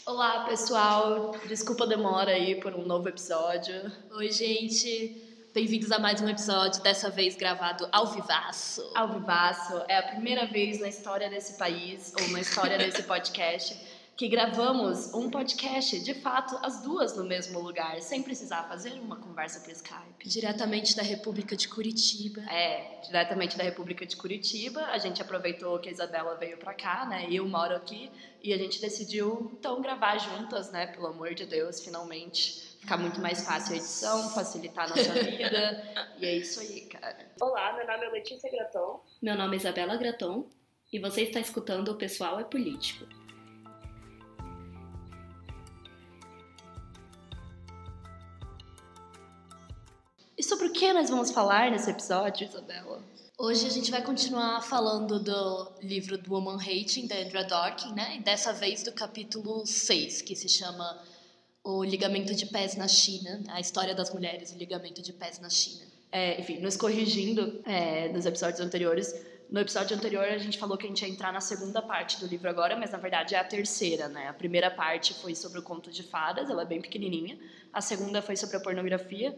Olá, pessoal. Desculpa a demora aí por um novo episódio. Oi, gente. Bem-vindos a mais um episódio, dessa vez gravado ao vivaço. Ao vivaço. É a primeira vez na história desse país, ou na história desse podcast, que gravamos um podcast, de fato, as duas no mesmo lugar, sem precisar fazer uma conversa por Skype. Diretamente da República de Curitiba. Diretamente da República de Curitiba. A gente aproveitou que a Isabela veio pra cá, né? Eu moro aqui. E a gente decidiu, então, gravar juntas, né? Pelo amor de Deus, finalmente. Ficar muito mais fácil a edição, facilitar a nossa vida. E é isso aí, cara. Olá, meu nome é Letícia Graton. Meu nome é Isabela Graton. E você está escutando O Pessoal é Político. E sobre o que nós vamos falar nesse episódio, Isabela? Hoje a gente vai continuar falando do livro do Woman Hating, da Andrea Dworkin, né? E dessa vez do capítulo 6, que se chama O Ligamento de Pés na China, a história das mulheres, o ligamento de pés na China. Enfim, nos corrigindo nos episódios anteriores. No episódio anterior a gente falou que a gente ia entrar na segunda parte do livro agora, mas na verdade é a terceira, né? A primeira parte foi sobre o conto de fadas, ela é bem pequenininha. A segunda foi sobre a pornografia.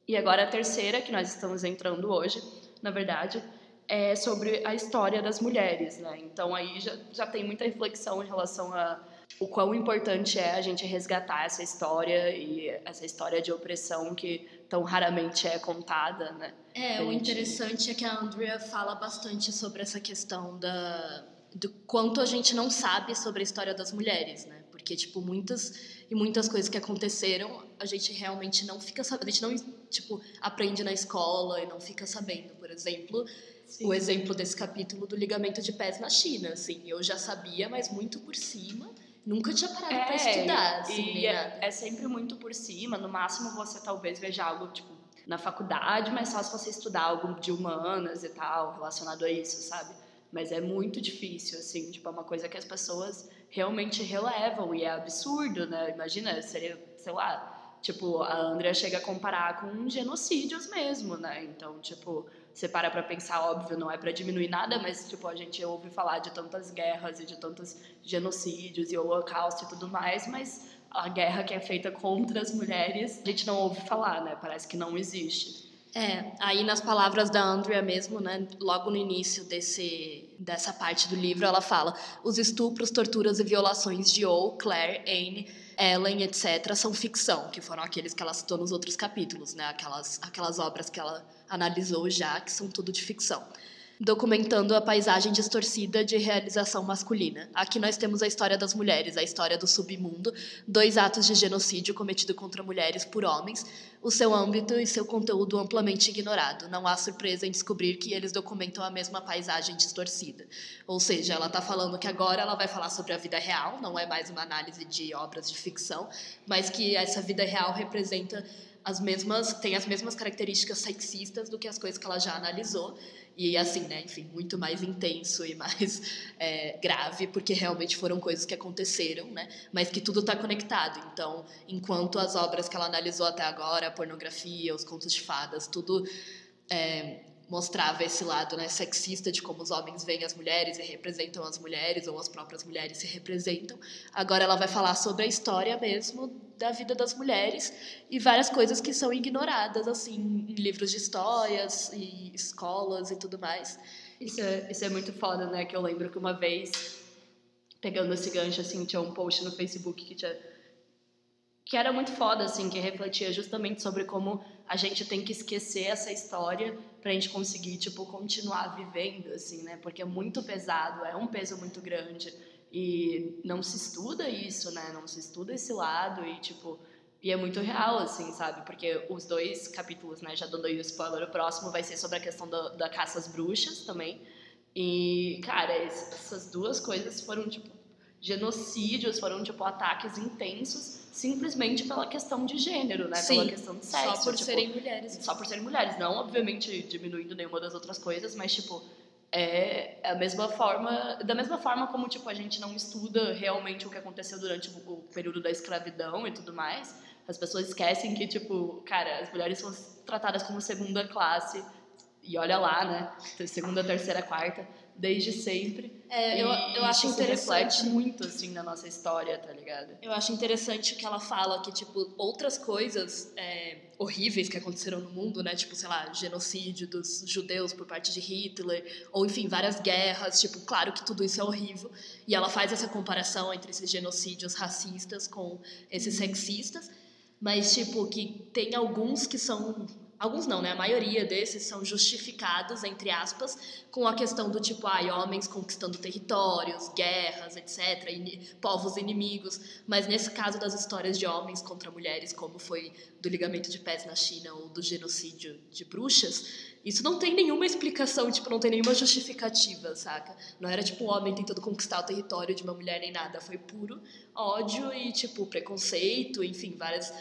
E agora a terceira, que nós estamos entrando hoje, na verdade, é sobre a história das mulheres, né? Então aí já tem muita reflexão em relação a o quão importante é a gente resgatar essa história e essa história de opressão que tão raramente é contada, né? O interessante é que a Andrea fala bastante sobre essa questão do quanto a gente não sabe sobre a história das mulheres, né? Porque, tipo, muitas coisas que aconteceram, a gente realmente não fica sabendo. A gente não, tipo, aprende na escola e não fica sabendo. Por exemplo, Sim. O exemplo desse capítulo do ligamento de pés na China, assim. Eu já sabia, mas muito por cima. Nunca tinha parado pra estudar, assim, e é sempre muito por cima. No máximo, você talvez veja algo, tipo, na faculdade, mas só se você estudar algo de humanas e tal, relacionado a isso, sabe? Mas é muito difícil, assim, tipo, é uma coisa que as pessoas realmente relevam e é absurdo, né? Imagina, seria, sei lá, tipo, a Andrea chega a comparar com genocídios mesmo, né? Então, tipo, você para pra pensar, óbvio, não é pra diminuir nada, mas, tipo, a gente ouve falar de tantas guerras e de tantos genocídios e holocausto e tudo mais, mas a guerra que é feita contra as mulheres, a gente não ouve falar, né? Parece que não existe. Aí nas palavras da Andrea mesmo, né, logo no início dessa parte do livro, ela fala: os estupros, torturas e violações de O, Claire, Anne, Ellen, etc., são ficção, que foram aqueles que ela citou nos outros capítulos, né, aquelas obras que ela analisou já, que são tudo de ficção. Documentando a paisagem distorcida de realização masculina. Aqui nós temos a história das mulheres, a história do submundo, 2 atos de genocídio cometido contra mulheres por homens, o seu âmbito e seu conteúdo amplamente ignorado. Não há surpresa em descobrir que eles documentam a mesma paisagem distorcida. Ou seja, ela está falando que agora ela vai falar sobre a vida real, não é mais uma análise de obras de ficção, mas que essa vida real representa tem as mesmas características sexistas do que as coisas que ela já analisou. E assim, né, enfim, muito mais intenso e mais grave, porque realmente foram coisas que aconteceram, né, mas que tudo está conectado. Então, enquanto as obras que ela analisou até agora, a pornografia, os contos de fadas, tudo mostrava esse lado, né, sexista de como os homens veem as mulheres e representam as mulheres, ou as próprias mulheres se representam. Agora ela vai falar sobre a história mesmo da vida das mulheres e várias coisas que são ignoradas, assim, em livros de histórias e escolas e tudo mais. Isso é muito foda, né? Que eu lembro que uma vez, pegando esse gancho, assim, tinha um post no Facebook que era muito foda, assim, que refletia justamente sobre como a gente tem que esquecer essa história pra gente conseguir, tipo, continuar vivendo, assim, né? Porque é muito pesado, é um peso muito grande e não se estuda isso, né? Não se estuda esse lado e, tipo, e é muito real, assim, sabe? Porque os 2 capítulos, né, já dando aí o spoiler, o próximo vai ser sobre a questão da caça às bruxas também. E, cara, essas 2 coisas foram, tipo, genocídios, foram, tipo, ataques intensos simplesmente pela questão de gênero, né? Sim, pela questão de sexo. Só por serem mulheres. Só por serem mulheres. Não, obviamente, diminuindo nenhuma das outras coisas, mas, tipo, é a mesma forma... Da mesma forma como, tipo, a gente não estuda realmente o que aconteceu durante o período da escravidão e tudo mais, as pessoas esquecem que, tipo, cara, as mulheres são tratadas como segunda classe. E olha lá, né? Segunda, terceira, quarta. desde sempre. Eu acho isso interessante. reflete muito, assim, na nossa história, tá ligado? Eu acho interessante que ela fala que, tipo, outras coisas horríveis que aconteceram no mundo, né? Tipo, sei lá, genocídio dos judeus por parte de Hitler, ou, enfim, várias guerras. Tipo, claro que tudo isso é horrível. E ela faz essa comparação entre esses genocídios racistas com esses sexistas. Mas, tipo, que tem alguns que são... Alguns não, né? A maioria desses são justificados, entre aspas, com a questão do tipo, homens conquistando territórios, guerras, etc., povos inimigos. Mas nesse caso das histórias de homens contra mulheres, como foi do ligamento de pés na China ou do genocídio de bruxas, isso não tem nenhuma explicação, tipo, não tem nenhuma justificativa, saca? Não era tipo um homem tentando conquistar o território de uma mulher nem nada. Foi puro ódio e, tipo, preconceito, enfim, várias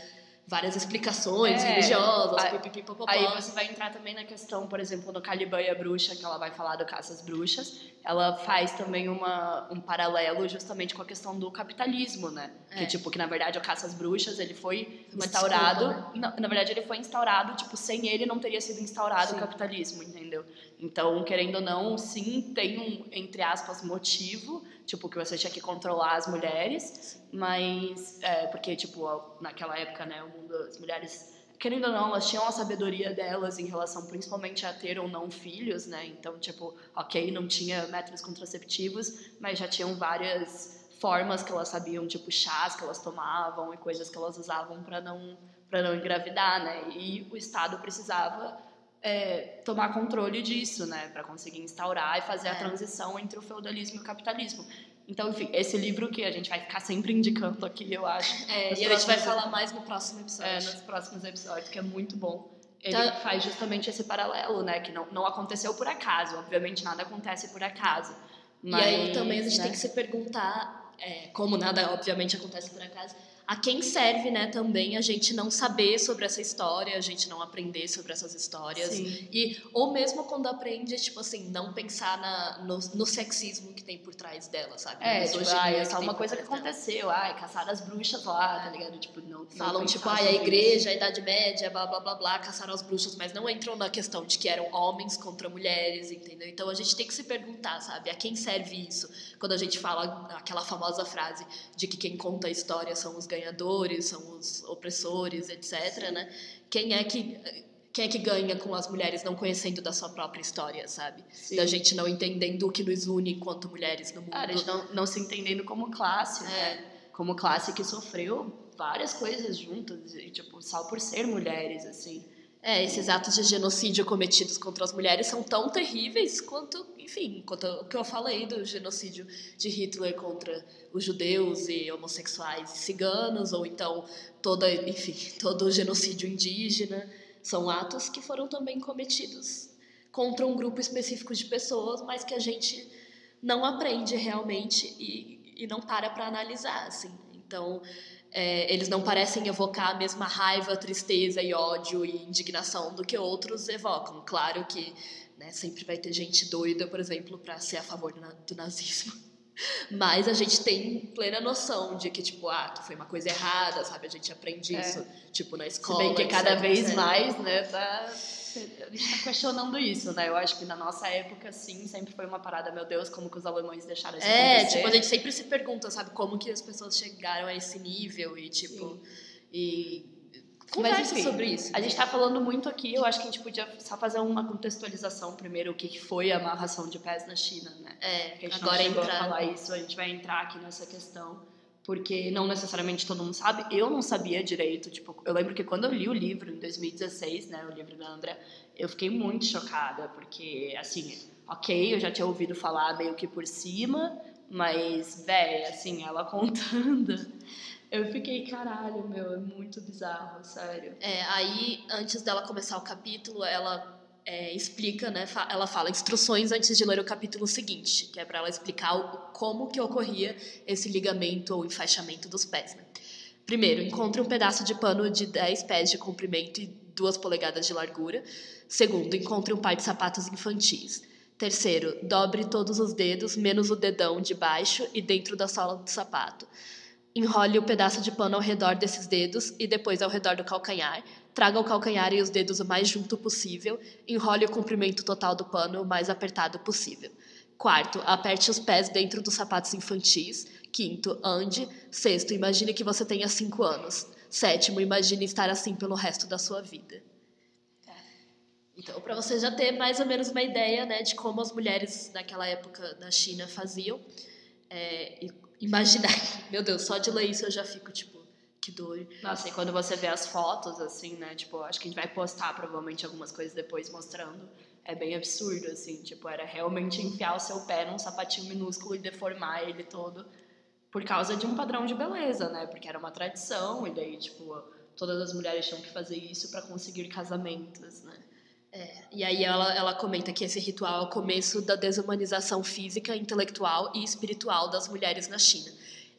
explicações religiosas, pipipipopopó. Aí você vai entrar também na questão, por exemplo, no Caliban e a Bruxa, que ela vai falar do Caça às Bruxas. Ela faz também um paralelo justamente com a questão do capitalismo, né? Que, tipo, que na verdade o Caça às Bruxas, ele foi instaurado... Desculpa, né? Na verdade, ele foi instaurado, tipo, sem ele não teria sido instaurado o capitalismo, entendeu? Então, querendo ou não, sim, tem um, entre aspas, motivo, tipo, que você tinha que controlar as mulheres, mas, porque, tipo, naquela época, né, o mundo, as mulheres, querendo ou não, elas tinham a sabedoria delas em relação, principalmente, a ter ou não filhos, né, então, tipo, ok, não tinha métodos contraceptivos, mas já tinham várias formas que elas sabiam, tipo, chás que elas tomavam e coisas que elas usavam para não engravidar, né, e o Estado precisava tomar controle disso, né, para conseguir instaurar e fazer a transição entre o feudalismo e o capitalismo. Então, enfim, esse livro que a gente vai ficar sempre indicando aqui, eu acho. E a gente vai falar mais no próximo episódio. Nos próximos episódios, que é muito bom. Ele faz justamente esse paralelo, né, que não aconteceu por acaso. Obviamente, nada acontece por acaso. Mas, e aí também a gente tem que se perguntar, como nada, obviamente, acontece por acaso, a quem serve, né, também a gente não saber sobre essa história, a gente não aprender sobre essas histórias. Sim. Ou mesmo quando aprende, tipo assim, não pensar no sexismo que tem por trás dela, sabe? Tipo, é só uma coisa que aconteceu, caçaram as bruxas lá, tá ligado? Tipo, não falam, tipo, a igreja, a Idade Média, blá, blá, blá, blá, caçaram as bruxas, mas não entram na questão de que eram homens contra mulheres, entendeu? Então a gente tem que se perguntar, sabe? A quem serve isso? Quando a gente fala aquela famosa frase de que quem conta a história são os ganhadores, são os opressores, etc., né? Quem é que ganha com as mulheres não conhecendo da sua própria história, sabe? Sim. Da gente não entendendo o que nos une enquanto mulheres no mundo. A gente não se entendendo como classe, né? Como classe que sofreu várias coisas juntas, e, tipo, só por ser mulheres, assim. Esses atos de genocídio cometidos contra as mulheres são tão terríveis quanto o que eu falei do genocídio de Hitler contra os judeus e homossexuais e ciganos, ou então todo o genocídio indígena. São atos que foram também cometidos contra um grupo específico de pessoas, mas que a gente não aprende realmente e não para analisar, assim. Então, eles não parecem evocar a mesma raiva, tristeza e ódio e indignação do que outros evocam. Claro que, né, sempre vai ter gente doida, por exemplo, para ser a favor do nazismo. Mas a gente tem plena noção de que, tipo, que foi uma coisa errada, sabe? A gente aprende isso, tipo, na escola. Se bem que etc, cada vez etc. mais, né, a gente tá questionando isso, né? Eu acho que na nossa época, sim, sempre foi uma parada, meu Deus, como que os alemães deixaram isso acontecer. Tipo, a gente sempre se pergunta, sabe? Como que as pessoas chegaram a esse nível e, tipo... Conversa sobre isso. A gente tá falando muito aqui, eu acho que a gente podia só fazer uma contextualização primeiro, o que foi a amarração de pés na China, né? Que a gente agora não chegou a falar isso, a gente vai entrar aqui nessa questão, porque não necessariamente todo mundo sabe, eu não sabia direito, tipo, eu lembro que quando eu li o livro, em 2016, né, o livro da Andrea, eu fiquei muito chocada, porque, assim, ok, eu já tinha ouvido falar meio que por cima, mas, assim, ela contando... Eu fiquei, caralho, meu, é muito bizarro, sério. Aí, antes dela começar o capítulo, ela explica, né? Ela fala instruções antes de ler o capítulo seguinte, que é para ela explicar como que ocorria esse ligamento ou enfaixamento dos pés, né? Primeiro, encontre um pedaço de pano de 10 pés de comprimento e 2 polegadas de largura. Segundo, encontre um par de sapatos infantis. Terceiro, dobre todos os dedos, menos o dedão de baixo e dentro da sola do sapato. Enrole o pedaço de pano ao redor desses dedos e depois ao redor do calcanhar. Traga o calcanhar e os dedos o mais junto possível. Enrole o comprimento total do pano o mais apertado possível. Quarto, aperte os pés dentro dos sapatos infantis. Quinto, ande. Sexto, imagine que você tenha 5 anos. Sétimo, imagine estar assim pelo resto da sua vida. Então, para você já ter mais ou menos uma ideia, né, de como as mulheres naquela época na China faziam, imaginar. Meu Deus, só de ler isso eu já fico, tipo, que dor. Nossa, e quando você vê as fotos, assim, né, tipo, acho que a gente vai postar provavelmente algumas coisas depois mostrando, é bem absurdo, assim, tipo, era realmente enfiar o seu pé num sapatinho minúsculo e deformar ele todo por causa de um padrão de beleza, né, porque era uma tradição, e daí, tipo, todas as mulheres tinham que fazer isso para conseguir casamentos, né. E aí ela comenta que esse ritual é o começo da desumanização física, intelectual e espiritual das mulheres na China.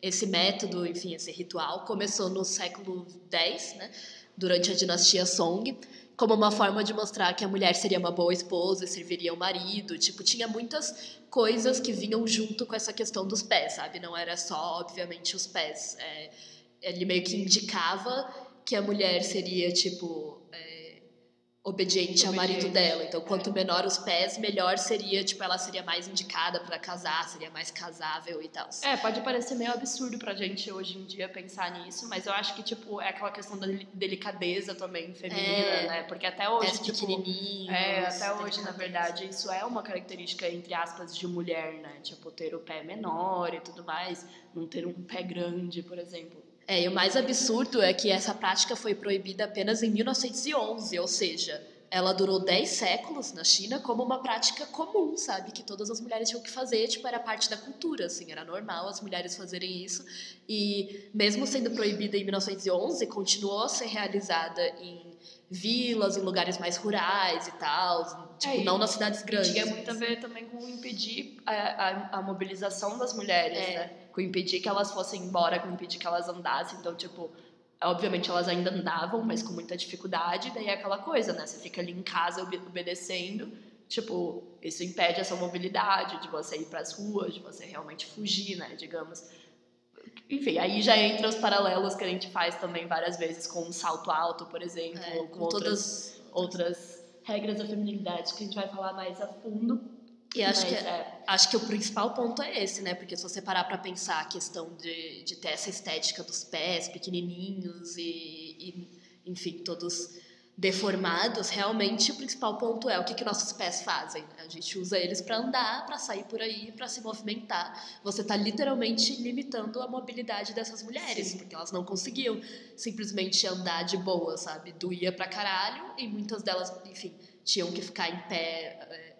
Esse método, enfim, esse ritual começou no século X, né, durante a dinastia Song, como uma forma de mostrar que a mulher seria uma boa esposa e serviria o marido. Tipo, tinha muitas coisas que vinham junto com essa questão dos pés, sabe? Não era só, obviamente, os pés. Ele meio que indicava que a mulher seria, tipo, obediente ao marido dela. Então, quanto menor os pés, melhor seria, tipo, ela seria mais indicada para casar, seria mais casável e tal. Pode parecer meio absurdo pra gente hoje em dia pensar nisso, mas eu acho que, tipo, é aquela questão da delicadeza também feminina, né? Porque até hoje, pés pequenininhos. Até hoje, na verdade, isso é uma característica, entre aspas, de mulher, né? Tipo, ter o pé menor e tudo mais, não ter um pé grande, por exemplo. E o mais absurdo é que essa prática foi proibida apenas em 1911, ou seja, ela durou 10 séculos na China como uma prática comum, sabe? Que todas as mulheres tinham que fazer, tipo, era parte da cultura, assim, era normal as mulheres fazerem isso. E mesmo sendo proibida em 1911, continuou a ser realizada em vilas, em lugares mais rurais e tal, tipo, não nas cidades grandes. Tinha muito a ver também com impedir a mobilização das mulheres, né? Com impedir que elas fossem embora, com impedir que elas andassem. Então, tipo, obviamente elas ainda andavam, mas com muita dificuldade. Daí é aquela coisa, né? Você fica ali em casa obedecendo. Tipo, isso impede essa mobilidade de você ir pras ruas, de você realmente fugir, né? Digamos. Enfim, aí já entra os paralelos que a gente faz também várias vezes com o salto alto, por exemplo, ou com outras regras da feminilidade que a gente vai falar mais a fundo. E acho que o principal ponto é esse, né? Porque se você parar pra pensar a questão de ter essa estética dos pés pequenininhos e enfim, todos deformados, realmente o principal ponto é o que nossos pés fazem. A gente usa eles para andar, para sair por aí, para se movimentar. Você tá literalmente limitando a mobilidade dessas mulheres, Sim. porque elas não conseguiam simplesmente andar de boa, sabe? Doía pra caralho e muitas delas, enfim, tinham que ficar em pé.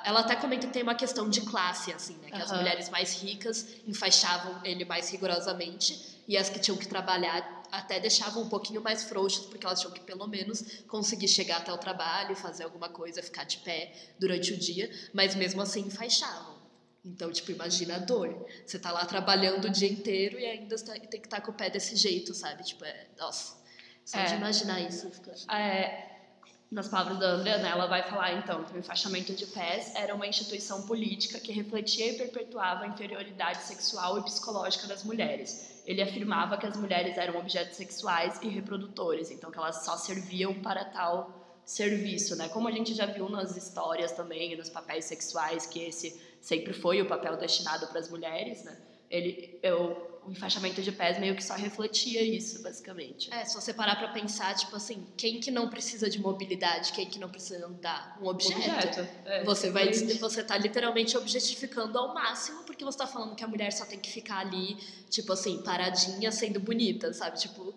Ela até comenta que tem uma questão de classe, assim, né? Que as mulheres mais ricas enfaixavam ele mais rigorosamente e as que tinham que trabalhar até deixavam um pouquinho mais frouxas, porque elas tinham que pelo menos conseguir chegar até o trabalho, fazer alguma coisa, ficar de pé durante o dia, mas mesmo assim enfaixavam. Então, tipo, imagina a dor. Você tá lá trabalhando o dia inteiro e ainda tem que estar com o pé desse jeito, sabe? Tipo, nossa, só de imaginar isso. Fica... Nas palavras da Andrea, né, ela vai falar, então, que o enfaixamento de pés era uma instituição política que refletia e perpetuava a inferioridade sexual e psicológica das mulheres. Ele afirmava que as mulheres eram objetos sexuais e reprodutores, então que elas só serviam para tal serviço, né? Como a gente já viu nas histórias também, nos papéis sexuais, que esse sempre foi o papel destinado para as mulheres, né? O enfaixamento de pés meio que só refletia isso, basicamente. Se você parar pra pensar, tipo assim, quem que não precisa de mobilidade, quem que não precisa andar? Um objeto. Você tá literalmente objetificando ao máximo, porque você tá falando que a mulher só tem que ficar ali, tipo assim, paradinha, sendo bonita, sabe? Tipo,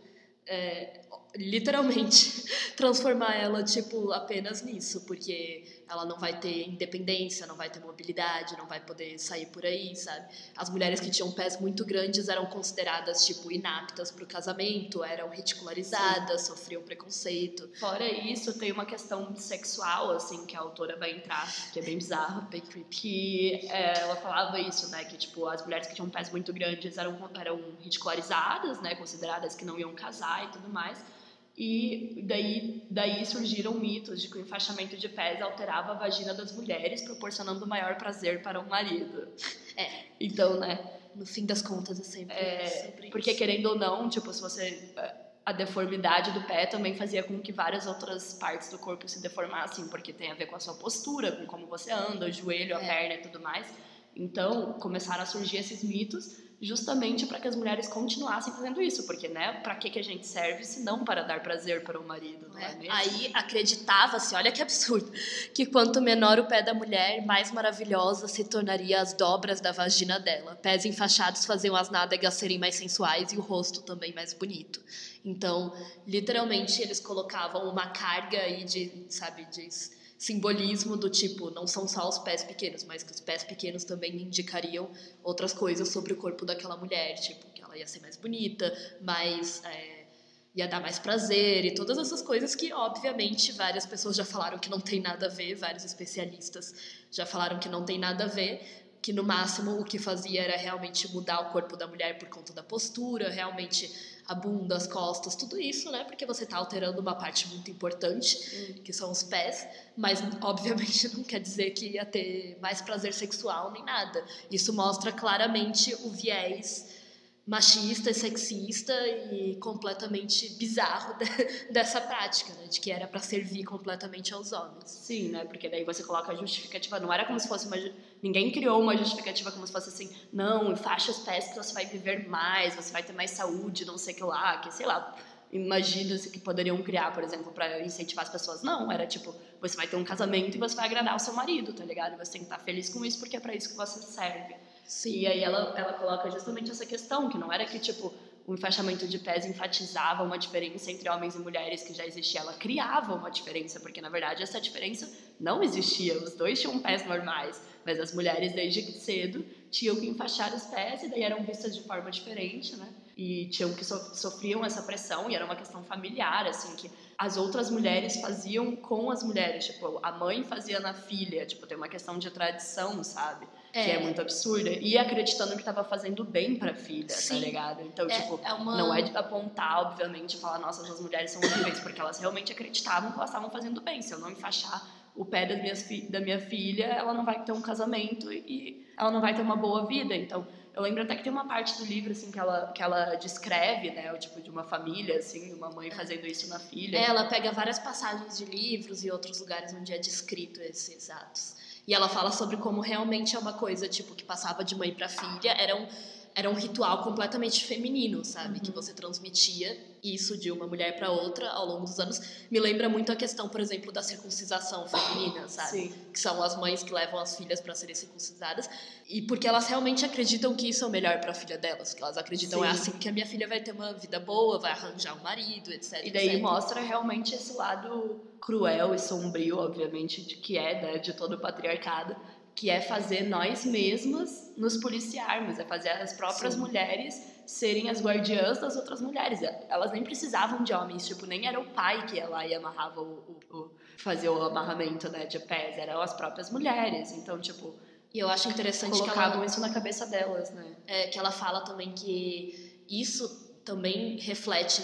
literalmente transformar ela, tipo, apenas nisso, porque ela não vai ter independência, não vai ter mobilidade, não vai poder sair por aí, sabe? As mulheres que tinham pés muito grandes eram consideradas, tipo, inaptas pro casamento, eram ridicularizadas, Sim. sofriam preconceito. Fora isso, tem uma questão sexual, assim, que a autora vai entrar, que é bem bizarra, bem creepy, que ela falava isso, né, que, tipo, as mulheres que tinham pés muito grandes eram ridicularizadas, né, consideradas que não iam casar e tudo mais. E daí surgiram mitos de que o enfaixamento de pés alterava a vagina das mulheres, proporcionando maior prazer para o marido. Então, né? No fim das contas, é sempre sobre porque, isso. Querendo ou não, tipo, se você... a deformidade do pé também fazia com que várias outras partes do corpo se deformassem, porque tem a ver com a sua postura, com como você anda, o joelho, a perna e tudo mais. Então, começaram a surgir esses mitos justamente para que as mulheres continuassem fazendo isso, porque, né, para que a gente serve se não para dar prazer para o marido, não é mesmo? Aí acreditava-se, olha que absurdo, que quanto menor o pé da mulher, mais maravilhosa se tornaria as dobras da vagina dela. Pés enfaixados faziam as nádegas serem mais sensuais e o rosto também mais bonito. Então, literalmente, eles colocavam uma carga aí de, sabe, de simbolismo do tipo, não são só os pés pequenos, mas que os pés pequenos também indicariam outras coisas sobre o corpo daquela mulher, tipo, que ela ia ser mais bonita, ia dar mais prazer e todas essas coisas que, obviamente, várias pessoas já falaram que não tem nada a ver, vários especialistas já falaram que não tem nada a ver, que no máximo o que fazia era realmente mudar o corpo da mulher por conta da postura, realmente a bunda, as costas, tudo isso, né? Porque você está alterando uma parte muito importante, que são os pés, mas obviamente não quer dizer que ia ter mais prazer sexual nem nada. Isso mostra claramente o viés machista e sexista e completamente bizarro dessa prática, né? De que era para servir completamente aos homens. Sim, né? Porque daí você coloca a justificativa, não era como se fosse ninguém criou uma justificativa como se fosse assim, não, enfaixa os pés que você vai viver mais, você vai ter mais saúde, não sei o que lá, que sei lá, imagina-se que poderiam criar, por exemplo, para incentivar as pessoas. Não, era tipo, você vai ter um casamento e você vai agradar o seu marido, tá ligado? E você tem que estar feliz com isso porque é para isso que você serve. Sim. E aí ela coloca justamente essa questão, que não era que, tipo, o enfaixamento de pés enfatizava uma diferença entre homens e mulheres que já existia, ela criava uma diferença, porque, na verdade, essa diferença não existia, os dois tinham pés normais, mas as mulheres, desde cedo, tinham que enfaixar os pés e daí eram vistas de forma diferente, né? E tinham que sofriam essa pressão, e era uma questão familiar, assim, que as outras mulheres faziam com as mulheres, tipo, a mãe fazia na filha, tipo, tem uma questão de tradição, sabe? Que é muito absurda, e acreditando que estava fazendo bem pra filha, Sim. tá ligado? Então, não é de apontar, obviamente, e falar, nossa, essas mulheres são horríveis, porque elas realmente acreditavam que elas estavam fazendo bem. Se eu não enfaixar o pé da minha filha, ela não vai ter um casamento e ela não vai ter uma boa vida. Então, eu lembro até que tem uma parte do livro, assim, que ela descreve, né, o tipo de uma família, assim, uma mãe fazendo isso na filha. Ela pega várias passagens de livros e outros lugares onde é descrito esses atos. E ela fala sobre como realmente é uma coisa, tipo, que passava de mãe para filha, era um ritual completamente feminino, sabe? Que você transmitia isso de uma mulher para outra ao longo dos anos. Me lembra muito a questão, por exemplo, da circuncisação feminina, sabe? Sim. Que são as mães que levam as filhas para serem circuncisadas. E porque elas realmente acreditam que isso é o melhor para a filha delas. Que elas acreditam, Sim. é assim que a minha filha vai ter uma vida boa, vai arranjar um marido, etc. E daí etc. mostra realmente esse lado cruel e sombrio, obviamente, que é, né, de todo o patriarcado, que é fazer nós mesmas nos policiarmos, é fazer as próprias mulheres serem as guardiãs das outras mulheres. Elas nem precisavam de homens, tipo, nem era o pai que ia lá e amarrava fazia o amarramento, né, de pés, eram as próprias mulheres. Então, tipo, e eu acho interessante colocavam que ela, isso na cabeça delas, né? que ela fala também que isso também reflete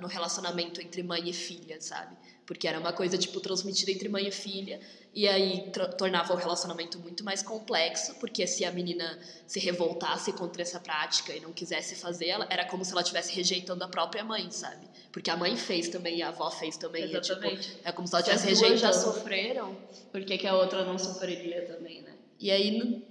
no relacionamento entre mãe e filha, sabe? Porque era uma coisa, tipo, transmitida entre mãe e filha, e aí tornava o relacionamento muito mais complexo, porque se a menina se revoltasse contra essa prática e não quisesse fazer, era como se ela estivesse rejeitando a própria mãe, sabe? Porque a mãe fez também, e a avó fez também. Exatamente. É como se ela Se estivesse as duas rejeitando. já sofreram, por que a outra não sofreria também, né? E aí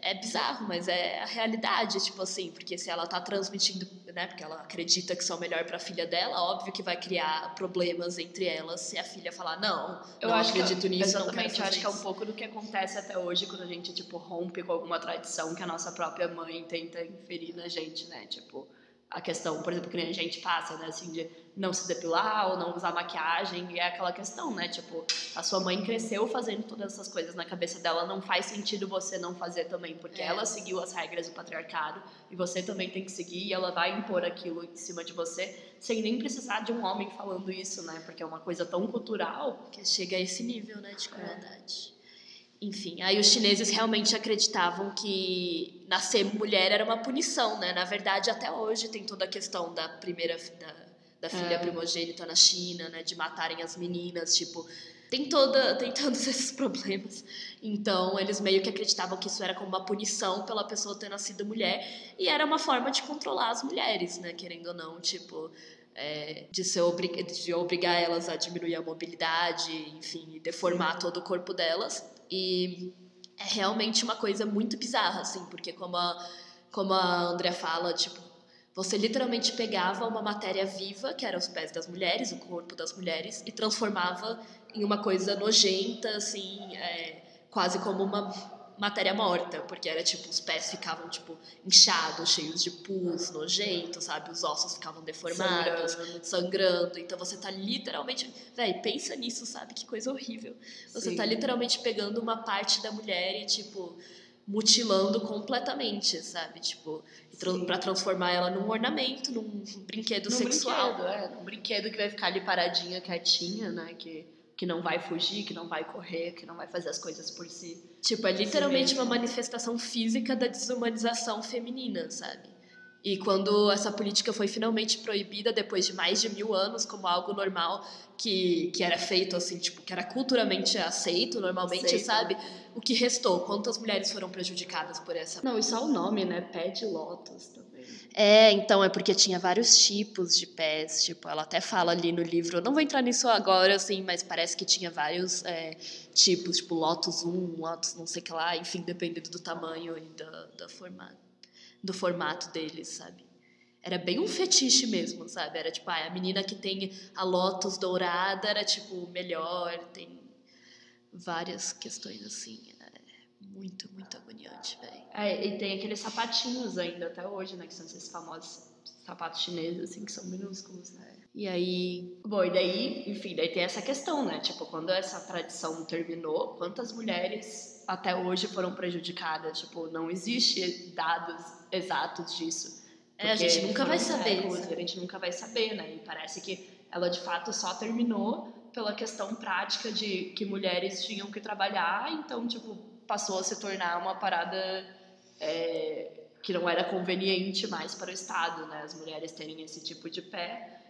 é bizarro, mas é a realidade, tipo assim, porque se ela tá transmitindo, né, porque ela acredita que são melhor pra filha dela, óbvio que vai criar problemas entre elas se a filha falar, não acredito nisso, exatamente, não quero fazer eu acho que é um isso. pouco do que acontece até hoje quando a gente, tipo, rompe com alguma tradição que a nossa própria mãe tenta inferir na gente, né, tipo, a questão, por exemplo, que a gente passa, né, assim, de não se depilar ou não usar maquiagem, e é aquela questão, né, tipo, a sua mãe cresceu fazendo todas essas coisas na cabeça dela, não faz sentido você não fazer também, porque ela seguiu as regras do patriarcado, e você também tem que seguir, e ela vai impor aquilo em cima de você, sem nem precisar de um homem falando isso, né, porque é uma coisa tão cultural. Que chega a esse nível, né, de crueldade. Enfim, aí os chineses realmente acreditavam que nascer mulher era uma punição, né? Na verdade, até hoje tem toda a questão da filha primogênita na China, né? De matarem as meninas, tipo... Tem todos esses problemas. Então, eles meio que acreditavam que isso era como uma punição pela pessoa ter nascido mulher. E era uma forma de controlar as mulheres, né? Querendo ou não, tipo... de obrigar elas a diminuir a mobilidade, enfim, e deformar todo o corpo delas. E é realmente uma coisa muito bizarra, assim, porque como a Andrea fala, tipo, você literalmente pegava uma matéria viva, que era os pés das mulheres, o corpo das mulheres, e transformava em uma coisa nojenta, assim, quase como uma matéria morta, porque era tipo, os pés ficavam tipo inchados, cheios de pus, nojentos, sabe? Os ossos ficavam deformados, sangrando. Então você tá literalmente, véi, pensa nisso, sabe? Que coisa horrível. Você Sim. tá literalmente pegando uma parte da mulher e tipo mutilando completamente, sabe? Tipo, pra transformar ela num ornamento, num brinquedo sexual. Num brinquedo que vai ficar ali paradinha, quietinha, né? Que não vai fugir, que não vai correr, que não vai fazer as coisas por si. Tipo, é literalmente uma manifestação física da desumanização feminina, sabe? E quando essa política foi finalmente proibida, depois de mais de 1000 anos, como algo normal, que era feito assim, tipo, que era culturalmente aceito normalmente, sabe? O que restou? Quantas mulheres foram prejudicadas por essa... Não, e só o nome, né? Pé de lótus também. Então, é porque tinha vários tipos de pés, tipo, ela até fala ali no livro, eu não vou entrar nisso agora, assim, mas parece que tinha vários tipos, tipo, Lotus 1, Lotus não sei o que lá, enfim, dependendo do tamanho e do formato deles, sabe? Era bem um fetiche mesmo, sabe? Era tipo, a menina que tem a Lotus dourada era, tipo, melhor, tem várias questões assim, muito, muito agoniante, velho. E tem aqueles sapatinhos ainda até hoje, né? Que são esses famosos sapatos chineses, assim, que são minúsculos, né? E aí... Bom, e daí, enfim, daí tem essa questão, né? Tipo, quando essa tradição terminou, quantas mulheres até hoje foram prejudicadas? Tipo, não existe dados exatos disso. A gente nunca vai saber. A gente nunca vai saber, né? E parece que ela, de fato, só terminou pela questão prática de que mulheres tinham que trabalhar, então, tipo, passou a se tornar uma parada que não era conveniente mais para o Estado, né? As mulheres terem esse tipo de pé.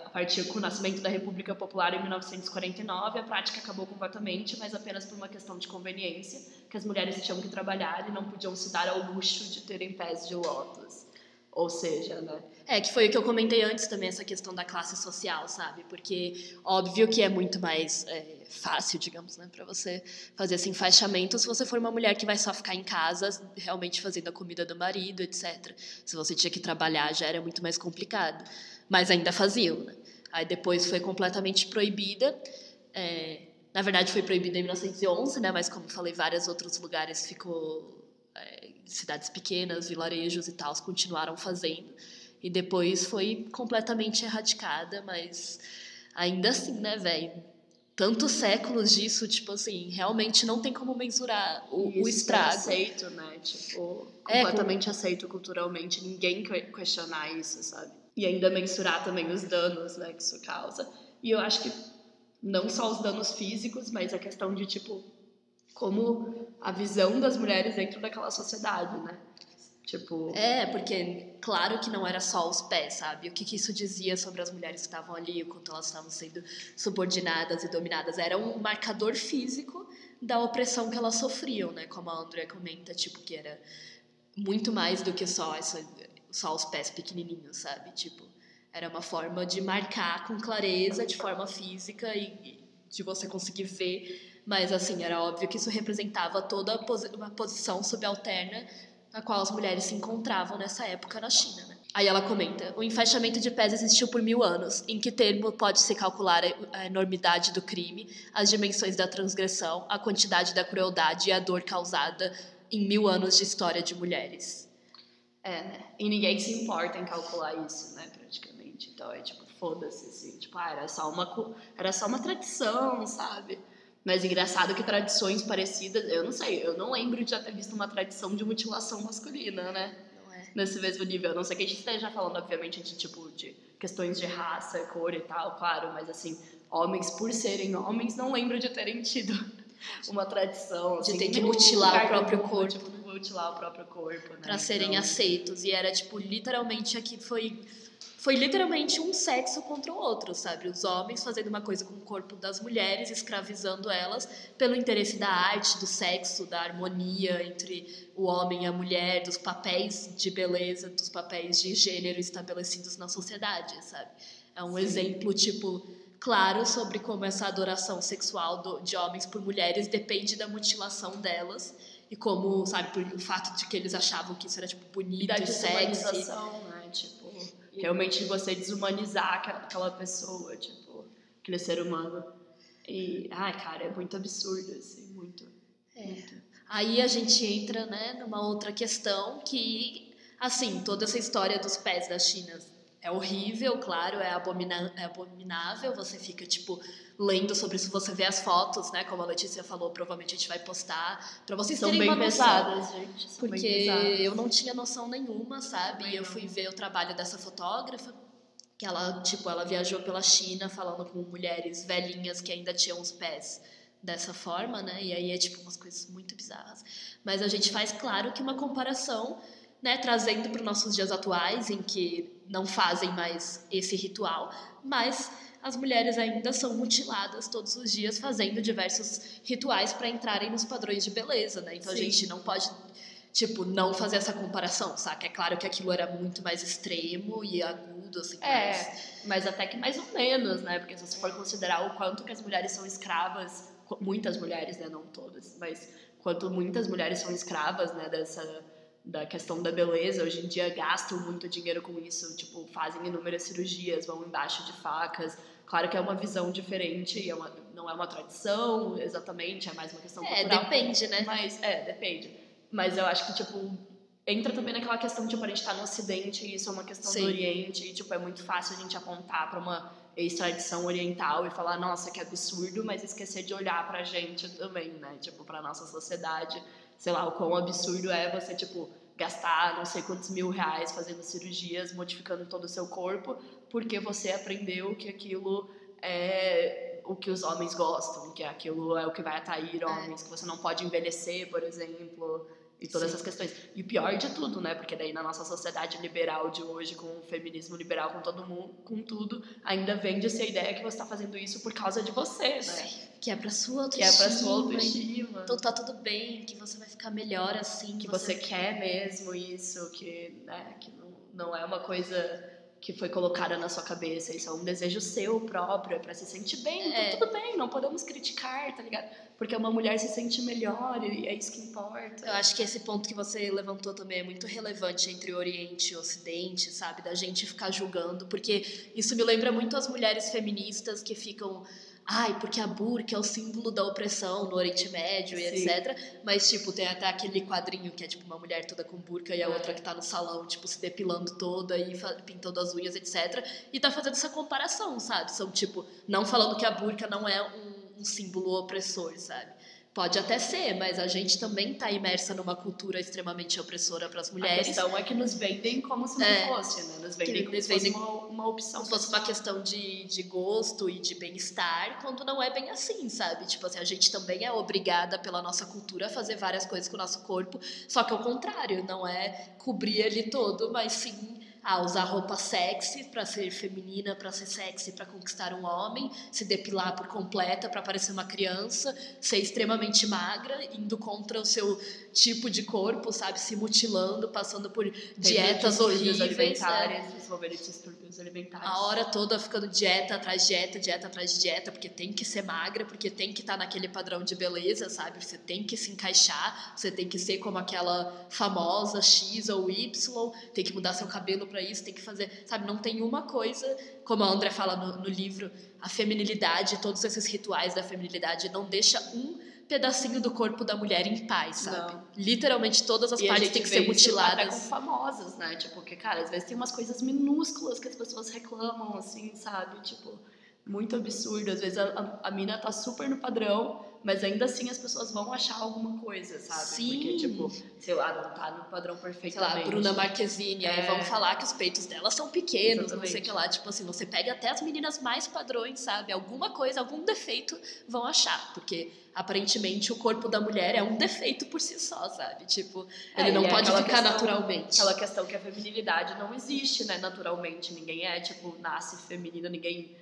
A partir do nascimento da República Popular em 1949, a prática acabou completamente, mas apenas por uma questão de conveniência, que as mulheres tinham que trabalhar e não podiam se dar ao luxo de terem pés de lótus. Ou seja, né? Que foi o que eu comentei antes também, essa questão da classe social, sabe? Porque, óbvio que é muito mais fácil, digamos, né? Pra você fazer esse enfaixamento se você for uma mulher que vai só ficar em casa, realmente fazendo a comida do marido, etc. Se você tinha que trabalhar, já era muito mais complicado. Mas ainda faziam, né? Aí depois foi completamente proibida. Na verdade, foi proibida em 1911, né? Mas, como falei, vários outros lugares ficou... cidades pequenas, vilarejos e tal, continuaram fazendo. E depois foi completamente erradicada, mas ainda assim, né, velho? Tantos séculos disso, tipo assim, realmente não tem como mensurar o estrago. Isso é aceito, né? Tipo, completamente aceito culturalmente, ninguém questionar isso, sabe? E ainda mensurar também os danos, né, que isso causa. E eu acho que não só os danos físicos, mas a questão de, tipo, como a visão das mulheres dentro daquela sociedade, né? Tipo... porque claro que não era só os pés, sabe? O que isso dizia sobre as mulheres que estavam ali, o quanto elas estavam sendo subordinadas e dominadas. Era um marcador físico da opressão que elas sofriam, né? Como a Andrea comenta, tipo, que era muito mais do que só os pés pequenininhos, sabe? Tipo, era uma forma de marcar com clareza, de forma física e de você conseguir ver. Mas, assim, era óbvio que isso representava toda uma posição subalterna na qual as mulheres se encontravam nessa época na China, né? Aí ela comenta, o enfaixamento de pés existiu por 1000 anos, em que termo pode-se calcular a enormidade do crime, as dimensões da transgressão, a quantidade da crueldade e a dor causada em 1000 anos de história de mulheres. Né? E ninguém se importa em calcular isso, né, praticamente. Então tipo, foda-se, assim, tipo, era só uma tradição, sabe? Mas engraçado que tradições parecidas, eu não sei, eu não lembro de já ter visto uma tradição de mutilação masculina, né? Não é? Nesse mesmo nível. A não sei que a gente esteja falando, obviamente, de tipo de questões de raça, cor e tal, claro, mas assim, homens por serem homens, não lembro de terem tido uma tradição de assim, ter que mutilar o próprio corpo, tipo, mutilar o próprio corpo, né? Pra serem aceitos. E era tipo, literalmente aqui foi foi literalmente um sexo contra o outro, sabe? Os homens fazendo uma coisa com o corpo das mulheres, escravizando elas pelo interesse da arte, do sexo, da harmonia entre o homem e a mulher, dos papéis de beleza, dos papéis de gênero estabelecidos na sociedade, sabe? É um exemplo, tipo, claro sobre como essa adoração sexual de homens por mulheres depende da mutilação delas e como, sabe, por o fato de que eles achavam que isso era, tipo, bonito, da sexy. desumanização, né? Tipo, realmente você desumanizar aquela pessoa, tipo, aquele ser humano. E, ai, cara, é muito absurdo, assim, muito. Aí a gente entra, né, numa outra questão que, assim, toda essa história dos pés da China é horrível, claro, é abominável, você fica, tipo, lendo sobre isso, você vê as fotos, né, como a Letícia falou, provavelmente a gente vai postar, pra vocês terem uma noção. São bem pesadas, gente. São porque bem pesadas. eu não tinha noção nenhuma, sabe, e eu fui ver o trabalho dessa fotógrafa, que ela, tipo, ela viajou pela China falando com mulheres velhinhas que ainda tinham os pés dessa forma, né, e aí é, tipo, umas coisas muito bizarras. Mas a gente faz, claro, que uma comparação, né, trazendo para os nossos dias atuais, em que não fazem mais esse ritual, mas as mulheres ainda são mutiladas todos os dias fazendo diversos rituais para entrarem nos padrões de beleza, né? Então a gente não pode, tipo, não fazer essa comparação, saca? É claro que aquilo era muito mais extremo e agudo, assim. Mas até que mais ou menos, né? Porque se você for considerar o quanto que as mulheres são escravas, muitas mulheres, né? Não todas, mas quanto muitas mulheres são escravas, né? Da questão da beleza, hoje em dia gastam muito dinheiro com isso, tipo, fazem inúmeras cirurgias, vão embaixo de facas. Claro que é uma visão diferente, e não é uma tradição, exatamente, é mais uma questão cultural. Depende, né? Mas, depende. Mas eu acho que, tipo, entra também naquela questão, tipo, a gente tá no Ocidente e isso é uma questão do Oriente, e, tipo, é muito fácil a gente apontar pra uma ex-tradição oriental e falar, nossa, que absurdo, mas esquecer de olhar pra gente também, né? Tipo, pra nossa sociedade, sei lá, o quão absurdo é você, tipo, gastar não sei quantos R$1.000 fazendo cirurgias, modificando todo o seu corpo, porque você aprendeu que aquilo é o que os homens gostam, que aquilo é o que vai atrair homens, que você não pode envelhecer, por exemplo, e todas essas questões. E o pior de tudo, né, porque daí na nossa sociedade liberal de hoje, com o feminismo liberal, com todo mundo, com tudo, ainda vende-se a ideia que você está fazendo isso por causa de você, né? Que é pra sua autoestima. Que é pra sua autoestima. Então tá tudo bem, que você vai ficar melhor assim. Que você quer mesmo isso, que, né, que não é uma coisa que foi colocada na sua cabeça, isso é um desejo seu próprio, é pra se sentir bem, então tudo bem, não podemos criticar, tá ligado? Porque uma mulher se sente melhor e é isso que importa. Eu acho que esse ponto que você levantou também é muito relevante entre o Oriente e o Ocidente, sabe? Da gente ficar julgando, porque isso me lembra muito as mulheres feministas que ficam... Ai, porque a burca é o símbolo da opressão no Oriente Médio e etc. Mas, tipo, tem até aquele quadrinho que é, tipo, uma mulher toda com burca e a outra que tá no salão, tipo, se depilando toda e pintando as unhas, etc. E tá fazendo essa comparação, sabe? São, tipo, não falando que a burca não é um símbolo opressor, sabe? Pode até ser, mas a gente também tá imersa numa cultura extremamente opressora para as mulheres. A questão é que nos vendem como se não fosse, né? Nos vendem como se fosse uma opção. Como se fosse uma questão de gosto e de bem-estar, quando não é bem assim, sabe? Tipo assim, a gente também é obrigada pela nossa cultura a fazer várias coisas com o nosso corpo, só que ao contrário, não é cobrir ele todo, mas sim... usar roupa sexy para ser feminina, para ser sexy, para conquistar um homem, se depilar por completa para parecer uma criança, ser extremamente magra, indo contra o seu tipo de corpo, sabe, se mutilando, passando por dietas horríveis, alimentares, desenvolver distúrbios alimentares. A hora toda ficando dieta atrás de dieta atrás de dieta, porque tem que ser magra, porque tem que estar naquele padrão de beleza, sabe? Você tem que se encaixar, você tem que ser como aquela famosa X ou Y, tem que mudar seu cabelo para isso, tem que fazer, sabe? Não tem uma coisa, como a André fala no livro, a feminilidade, todos esses rituais da feminilidade não deixa um pedacinho do corpo da mulher em paz, sabe? Não. Literalmente todas as partes têm que ser mutiladas. Até com famosas, né? Tipo, porque, cara, às vezes tem umas coisas minúsculas que as pessoas reclamam, assim, sabe? Tipo, muito absurdo. Às vezes a mina tá super no padrão, mas ainda assim as pessoas vão achar alguma coisa, sabe? Sim. Porque, tipo, sei lá, não tá no padrão Sei perfeitamente. lá, Bruna Marquezine, aí vão falar que os peitos dela são pequenos, Exatamente. não sei o que lá. Tipo assim, você pega até as meninas mais padrões, sabe? Alguma coisa, algum defeito vão achar. Porque, aparentemente, o corpo da mulher é um defeito por si só, sabe? Tipo, ele não pode ficar naturalmente. Aquela questão que a feminilidade não existe, né, naturalmente. Ninguém é, tipo, nasce feminino, ninguém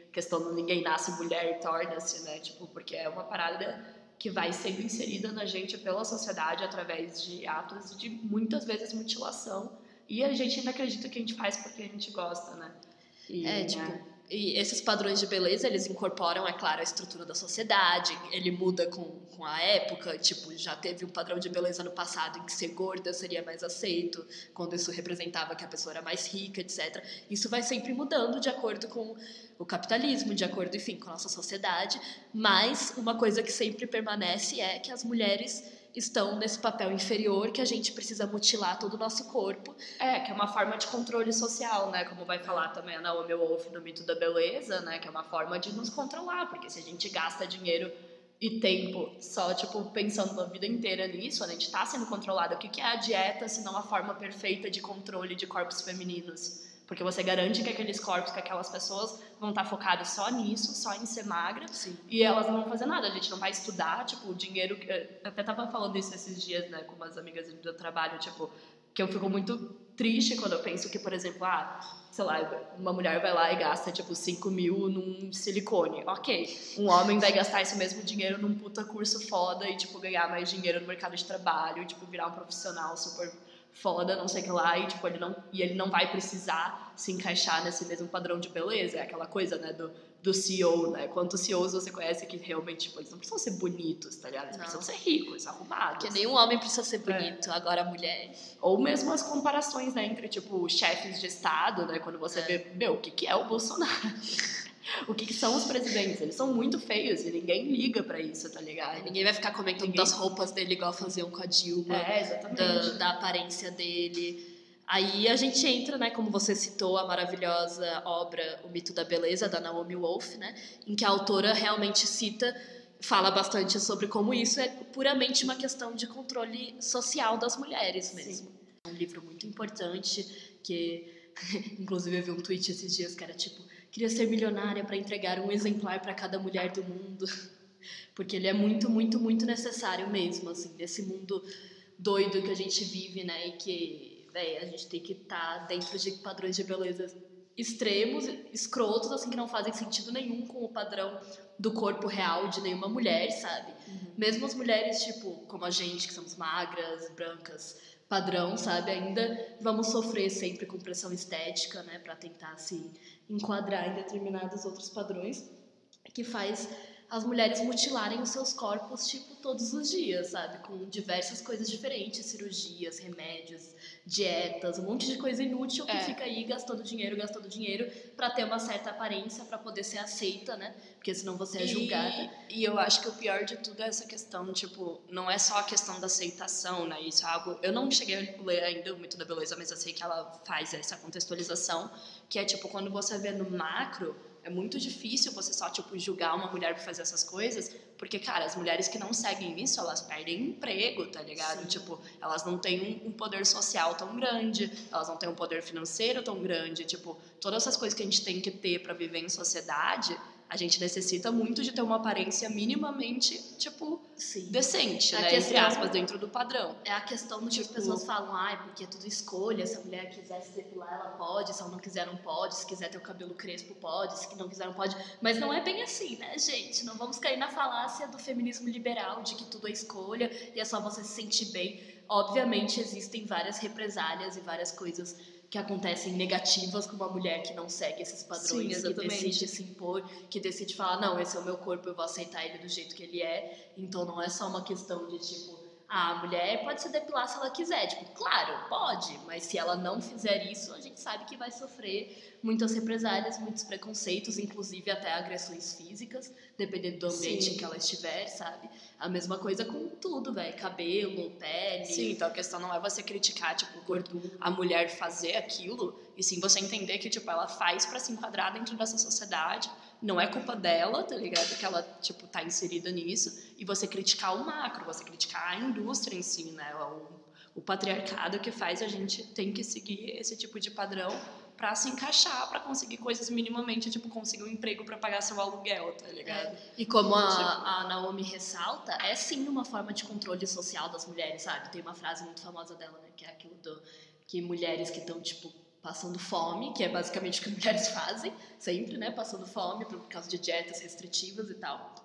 nasce mulher e torna-se, né? Tipo, porque é uma parada que vai sendo inserida na gente pela sociedade através de atos de muitas vezes mutilação, e a gente ainda acredita que a gente faz porque a gente gosta, né? E esses padrões de beleza, eles incorporam, é claro, a estrutura da sociedade, ele muda com a época, tipo, já teve um padrão de beleza no passado em que ser gorda seria mais aceito, quando isso representava que a pessoa era mais rica, etc. Isso vai sempre mudando de acordo com o capitalismo, de acordo, enfim, com a nossa sociedade, mas uma coisa que sempre permanece é que as mulheres estão nesse papel inferior, que a gente precisa mutilar todo o nosso corpo. Que é uma forma de controle social, né? Como vai falar também a Naomi Wolf no Mito da Beleza, né? Que é uma forma de nos controlar, porque se a gente gasta dinheiro e tempo só, tipo, pensando a vida inteira nisso, a gente tá sendo controlada. O que é a dieta, se não a forma perfeita de controle de corpos femininos? Porque você garante que aqueles corpos, que aquelas pessoas vão estar focadas só nisso, só em ser magra. Sim. E elas não vão fazer nada. A gente não vai estudar, tipo, o dinheiro... Eu até tava falando isso esses dias, né, com umas amigas do trabalho, tipo, que eu fico muito triste quando eu penso que, por exemplo, sei lá, uma mulher vai lá e gasta, tipo, 5 mil num silicone. Ok. Um homem vai gastar esse mesmo dinheiro num puta curso foda e, tipo, ganhar mais dinheiro no mercado de trabalho e, tipo, virar um profissional super foda, não sei o que lá, e tipo, ele não vai precisar se encaixar nesse mesmo padrão de beleza. É aquela coisa, né, do CEO, né? Quantos CEOs você conhece que realmente, tipo, eles não precisam ser bonitos, tá ligado? Eles precisam ser ricos, arrumados. Porque nenhum homem precisa ser bonito, agora a mulher. Ou mesmo as comparações, né, entre, tipo, chefes de estado, né? Quando você vê, o que é o Bolsonaro? O que são os presidentes? Eles são muito feios e ninguém liga pra isso, tá ligado? Ninguém vai ficar comentando das roupas dele igual faziam com a Dilma. Exatamente. Da aparência dele. Aí a gente entra, né, como você citou, a maravilhosa obra O Mito da Beleza, da Naomi Wolf, né, em que a autora realmente fala bastante sobre como isso é puramente uma questão de controle social das mulheres mesmo. Sim. É um livro muito importante, que inclusive eu vi um tweet esses dias que era tipo: queria ser milionária para entregar um exemplar para cada mulher do mundo. Porque ele é muito, muito, muito necessário mesmo, assim, nesse mundo doido que a gente vive, né? E que, a gente tem que estar dentro de padrões de beleza extremos, escrotos, assim, que não fazem sentido nenhum com o padrão do corpo real de nenhuma mulher, sabe? Uhum. Mesmo as mulheres, tipo, como a gente, que somos magras, brancas, padrão, sabe? Ainda vamos sofrer sempre com pressão estética, né? Pra tentar se enquadrar em determinados outros padrões, que faz as mulheres mutilarem os seus corpos, tipo, todos os dias, sabe? Com diversas coisas diferentes, cirurgias, remédios, dietas, um monte de coisa inútil que fica aí gastando dinheiro pra ter uma certa aparência, pra poder ser aceita, né? Porque senão você é julgada. E eu acho que o pior de tudo é essa questão, tipo, não é só a questão da aceitação, né? Isso é algo... Eu não cheguei a ler ainda o Mito da Beleza, mas eu sei que ela faz essa contextualização, que é, tipo, quando você vê no macro... É muito difícil você só, tipo, julgar uma mulher por fazer essas coisas, porque, cara, as mulheres que não seguem isso, elas perdem emprego, tá ligado? Sim. Tipo, elas não têm um poder social tão grande, elas não têm um poder financeiro tão grande, tipo, todas essas coisas que a gente tem que ter pra viver em sociedade, a gente necessita muito de ter uma aparência minimamente, tipo, decente, né? Entre aspas, dentro do padrão. É a questão do que as pessoas falam, porque é tudo escolha, se a mulher quiser se depilar, ela pode, se ela não quiser, não pode, se quiser ter o cabelo crespo, pode, se não quiser, não pode. Mas não é bem assim, né, gente? Não vamos cair na falácia do feminismo liberal, de que tudo é escolha e é só você se sentir bem. Obviamente, existem várias represálias e várias coisas que acontecem negativas com uma mulher que não segue esses padrões, que decide se impor, que decide falar, não, esse é o meu corpo, eu vou aceitar ele do jeito que ele é. Então não é só uma questão de, tipo, a mulher pode se depilar se ela quiser. Tipo, claro, pode, mas se ela não fizer isso, a gente sabe que vai sofrer muitas represálias, muitos preconceitos, inclusive até agressões físicas, dependendo do ambiente em que ela estiver, sabe? A mesma coisa com tudo, cabelo, pele. Sim, então a questão não é você criticar, tipo, a mulher fazer aquilo, e sim você entender que, tipo, ela faz pra se enquadrar dentro dessa sociedade, não é culpa dela, tá ligado? Que ela, tipo, tá inserida nisso. E você criticar o macro, você criticar a indústria em si, né? O patriarcado que faz a gente tem que seguir esse tipo de padrão pra se encaixar, pra conseguir coisas minimamente, tipo, conseguir um emprego pra pagar seu aluguel, tá ligado? E como a Naomi ressalta, é sim uma forma de controle social das mulheres, sabe? Tem uma frase muito famosa dela, né? Que é aquilo que mulheres que estão, tipo, passando fome, que é basicamente o que mulheres fazem, sempre, né? Passando fome por causa de dietas restritivas e tal.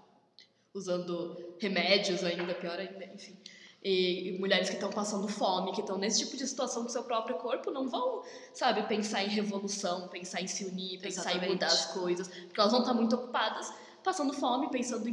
Usando remédios ainda, pior ainda, enfim. E mulheres que estão passando fome, que estão nesse tipo de situação com seu próprio corpo, não vão, sabe, pensar em revolução, pensar em se unir, pensar em mudar as coisas, porque elas vão estar muito ocupadas passando fome, pensando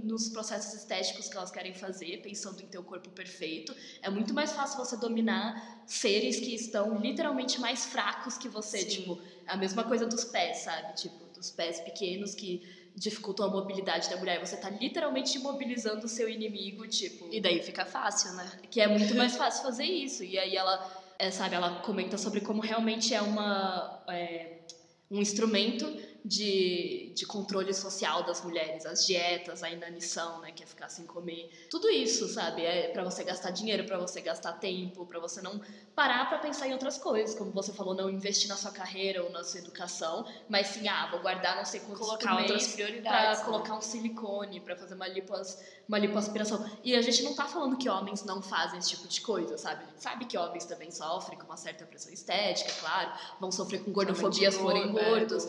nos processos estéticos que elas querem fazer, pensando em ter o corpo perfeito. É muito mais fácil você dominar seres que estão literalmente mais fracos que você. Sim. Tipo, a mesma coisa dos pés, sabe? Tipo, dos pés pequenos que dificultam a mobilidade da mulher. Você tá literalmente imobilizando o seu inimigo, tipo... E daí fica fácil, né? Que é muito mais fácil fazer isso. E aí ela, sabe, ela comenta sobre como realmente é um instrumento de controle social das mulheres, as dietas, a inanição, né, que é ficar sem comer, tudo isso, sabe, é pra você gastar dinheiro, pra você gastar tempo, pra você não parar pra pensar em outras coisas, como você falou, não investir na sua carreira ou na sua educação, mas sim, vou guardar não sei quantos colocar por mês outras prioridades, pra colocar um silicone, pra fazer uma lipoaspiração. E a gente não tá falando que homens não fazem esse tipo de coisa, sabe? A gente sabe que homens também sofrem com uma certa pressão estética, claro, vão sofrer com gordofobia se forem gordos,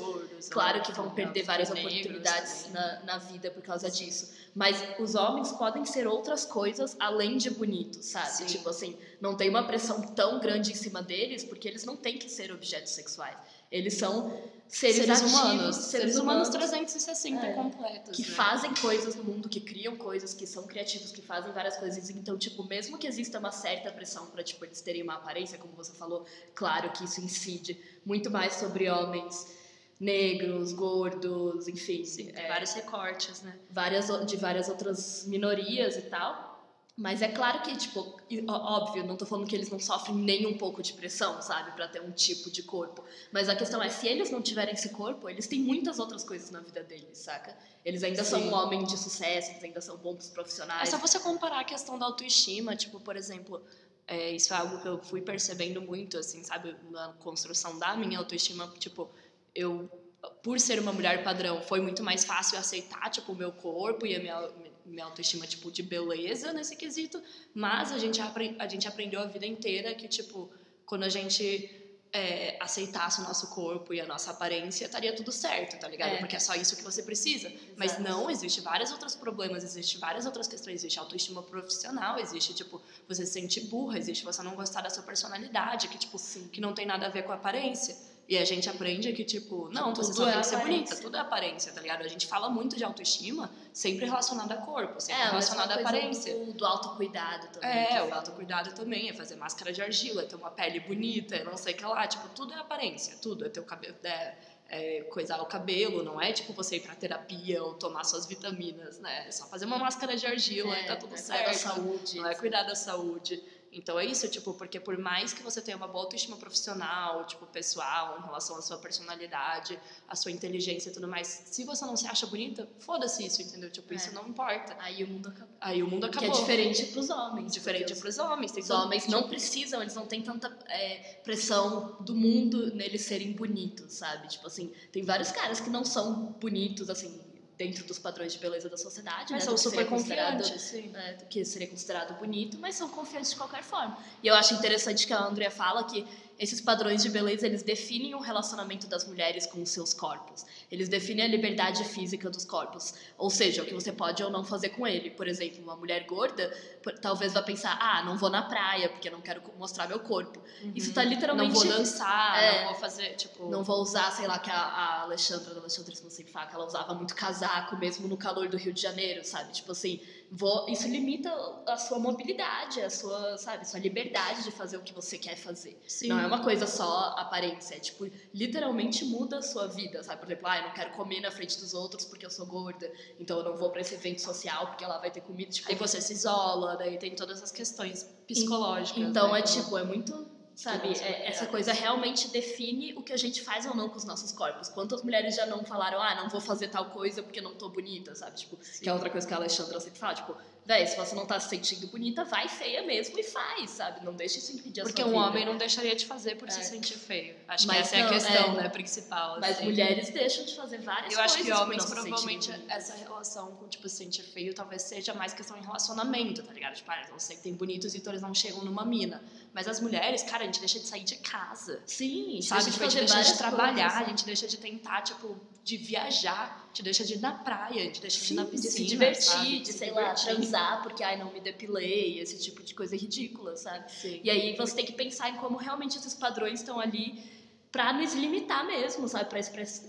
claro que vão perder várias oportunidades na vida por causa disso. Mas os homens podem ser outras coisas além de bonitos, sabe? Sim. Tipo assim, não tem uma pressão tão grande em cima deles, porque eles não têm que ser objetos sexuais. Eles são seres humanos. Seres humanos 360 completos. Que fazem coisas no mundo, que criam coisas, que são criativos, que fazem várias coisas. Então, tipo, mesmo que exista uma certa pressão pra, tipo, eles terem uma aparência, como você falou, claro que isso incide muito mais sobre homens negros, gordos, enfim. Sim, vários recortes, né? De várias outras minorias e tal. Mas é claro que, tipo, óbvio, não tô falando que eles não sofrem nem um pouco de pressão, sabe? Pra ter um tipo de corpo. Mas a questão é, se eles não tiverem esse corpo, eles têm muitas outras coisas na vida deles, saca? Eles ainda são um homem de sucesso, eles ainda são bons profissionais. É só você comparar a questão da autoestima, tipo, por exemplo... isso é algo que eu fui percebendo muito, assim, sabe? Na construção da minha autoestima, tipo... por ser uma mulher padrão, foi muito mais fácil aceitar, tipo, o meu corpo e a minha autoestima, tipo, de beleza nesse quesito, mas a gente aprendeu a vida inteira que, tipo, quando a gente aceitasse o nosso corpo e a nossa aparência, estaria tudo certo, tá ligado? Porque é só isso que você precisa. Exato. Mas não, existe vários outros problemas, existe várias outras questões, existe autoestima profissional, existe, tipo, você se sentir burra, existe você não gostar da sua personalidade, que, tipo, que não tem nada a ver com a aparência. E a gente aprende que, tipo, não, você só tem que ser bonita, tudo é aparência, tá ligado? A gente fala muito de autoestima, sempre relacionada a corpo, sempre relacionada à aparência. Do autocuidado também. O autocuidado também, é fazer máscara de argila, é ter uma pele bonita, é não sei o que lá, tipo, tudo é aparência, tudo, é ter o cabelo, coisar o cabelo, não é tipo você ir pra terapia ou tomar suas vitaminas, né? É só fazer uma máscara de argila e tá tudo certo. Cuidar da saúde. Não é cuidar da saúde. Então é isso, tipo, porque por mais que você tenha uma boa autoestima profissional, tipo, pessoal, em relação à sua personalidade, à sua inteligência e tudo mais, se você não se acha bonita, foda-se isso, entendeu? Tipo, isso não importa. Aí o mundo acabou. Aí o mundo acabou. Que é diferente pros homens. Diferente pros homens. Os homens não precisam, eles não têm tanta pressão do mundo neles serem bonitos, sabe? Tipo assim, tem vários caras que não são bonitos, assim, dentro dos padrões de beleza da sociedade, mas né? São super confiantes, sim. Que seria considerado bonito, mas são confiantes de qualquer forma. E eu acho interessante que a Andrea fala que esses padrões de beleza, eles definem o relacionamento das mulheres com os seus corpos. Eles definem a liberdade física dos corpos. Ou seja, o que você pode ou não fazer com ele. Por exemplo, uma mulher gorda talvez vá pensar, não vou na praia porque eu não quero mostrar meu corpo. Isso tá literalmente... Não vou dançar, não vou fazer, tipo... Não vou usar, sei lá, que a Alexandra da Alexandrismo Sem Faca, ela usava muito casaco mesmo no calor do Rio de Janeiro, sabe? Tipo assim, isso limita a sua mobilidade, a sua, sabe, sua liberdade de fazer o que você quer fazer. Sim. Não é uma coisa só aparência, é tipo, literalmente muda a sua vida, sabe? Por exemplo, eu não quero comer na frente dos outros porque eu sou gorda, então eu não vou pra esse evento social porque lá vai ter comida. Tipo, aí você se isola, daí tem todas as questões psicológicas. Então né? é tipo, é muito Sabe, essa coisa realmente define o que a gente faz ou não com os nossos corpos. Quantas mulheres já não falaram, não vou fazer tal coisa porque não tô bonita, sabe? Tipo, que é outra coisa que a Alexandra sempre fala, tipo, véi, se você não tá se sentindo bonita, vai feia mesmo e faz, sabe? Não deixa isso impedir a sua vida. Porque um homem não deixaria de fazer por se sentir feio. Acho que essa é a questão, né, principal. Assim. Mas mulheres deixam de fazer várias coisas. Eu acho que homens, provavelmente, essa relação com, tipo, se sentir feio talvez seja mais questão em relacionamento, tá ligado? Tipo, eles não se sentem bonitos, então eles não chegam numa mina. Mas as mulheres, cara, a gente deixa de sair de casa. Sim, sabe? Tipo, a gente deixa de trabalhar, coisas. A gente deixa de tentar, tipo, de viajar, a gente deixa de ir na praia, a gente deixa de ir na piscina, de se divertir, sabe? de, sei lá, transar porque, não me depilei, esse tipo de coisa ridícula, sabe? Sim. E aí você tem que pensar em como realmente esses padrões estão ali pra nos limitar mesmo, sabe? Pra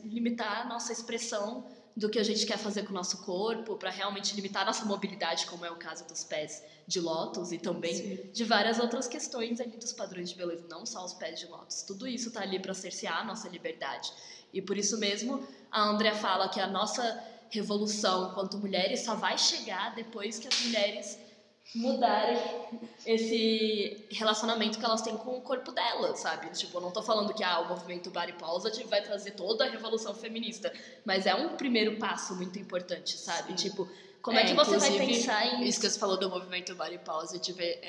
limitar a nossa expressão do que a gente quer fazer com o nosso corpo, para realmente limitar a nossa mobilidade, como é o caso dos pés de lótus e também de várias outras questões ali dos padrões de beleza, não só os pés de lótus. Tudo isso tá ali para cercear a nossa liberdade. E por isso mesmo a Andrea fala que a nossa revolução enquanto mulheres só vai chegar depois que as mulheres mudarem esse relacionamento que elas têm com o corpo delas, sabe? Tipo, eu não tô falando que o movimento Body Positive vai trazer toda a revolução feminista, mas é um primeiro passo muito importante, sabe? Sim. Tipo, como é que você vai inclusive, pensar em... Isso que você falou do movimento Body Positive,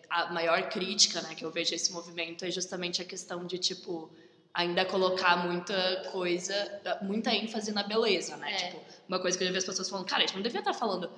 a maior crítica, né, que eu vejo a esse movimento é justamente a questão de, tipo, ainda colocar muita ênfase na beleza, né? Tipo, uma coisa que eu já vi as pessoas falando, cara, a gente não devia estar falando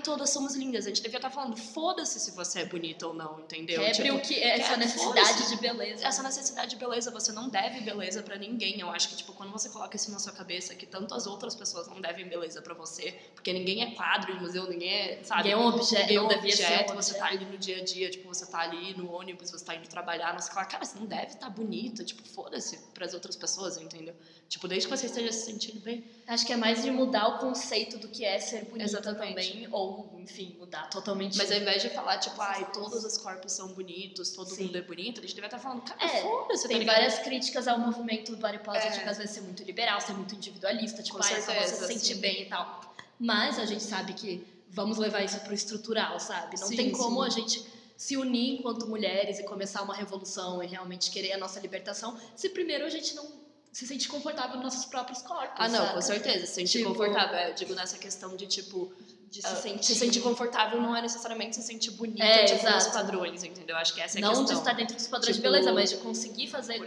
todas somos lindas, a gente devia estar falando foda-se se você é bonita ou não, entendeu? O que é essa necessidade de beleza. Essa necessidade de beleza, você não deve beleza pra ninguém. Eu acho que, tipo, quando você coloca isso na sua cabeça, que tanto as outras pessoas não devem beleza pra você, porque ninguém é quadro de museu, ninguém é, sabe? Ninguém é um objeto, ninguém é um devia ser um objeto, objeto. você tá ali no dia a dia, tipo, você tá ali no ônibus, você tá indo trabalhar, não sei lá, cara, você não deve estar bonita, tipo, foda-se pras outras pessoas, entendeu? Tipo, desde que você esteja se sentindo bem. Acho que é mais de mudar o conceito do que é ser bonita. Exatamente. Também, ou, enfim, mudar totalmente. Mas ao invés de falar, tipo, todos os corpos são bonitos, todo mundo é bonito, a gente devia estar falando, cara, foda-se, tem tá várias críticas ao movimento Body Positive, que às vezes ser muito liberal, ser muito individualista, tipo, só você se sentir bem e tal. Mas a gente sabe que vamos levar isso pro estrutural, sabe? Não tem como a gente se unir enquanto mulheres e começar uma revolução e realmente querer a nossa libertação, se primeiro a gente não se sente confortável nos nossos próprios corpos. Não, sabe? com certeza, se sentir confortável. Eu digo nessa questão de, tipo, de se sentir confortável não é necessariamente se sentir bonita, tipo, nos padrões, entendeu? Acho que essa é a questão. questão. Não de estar dentro dos padrões de beleza, mas de conseguir fazer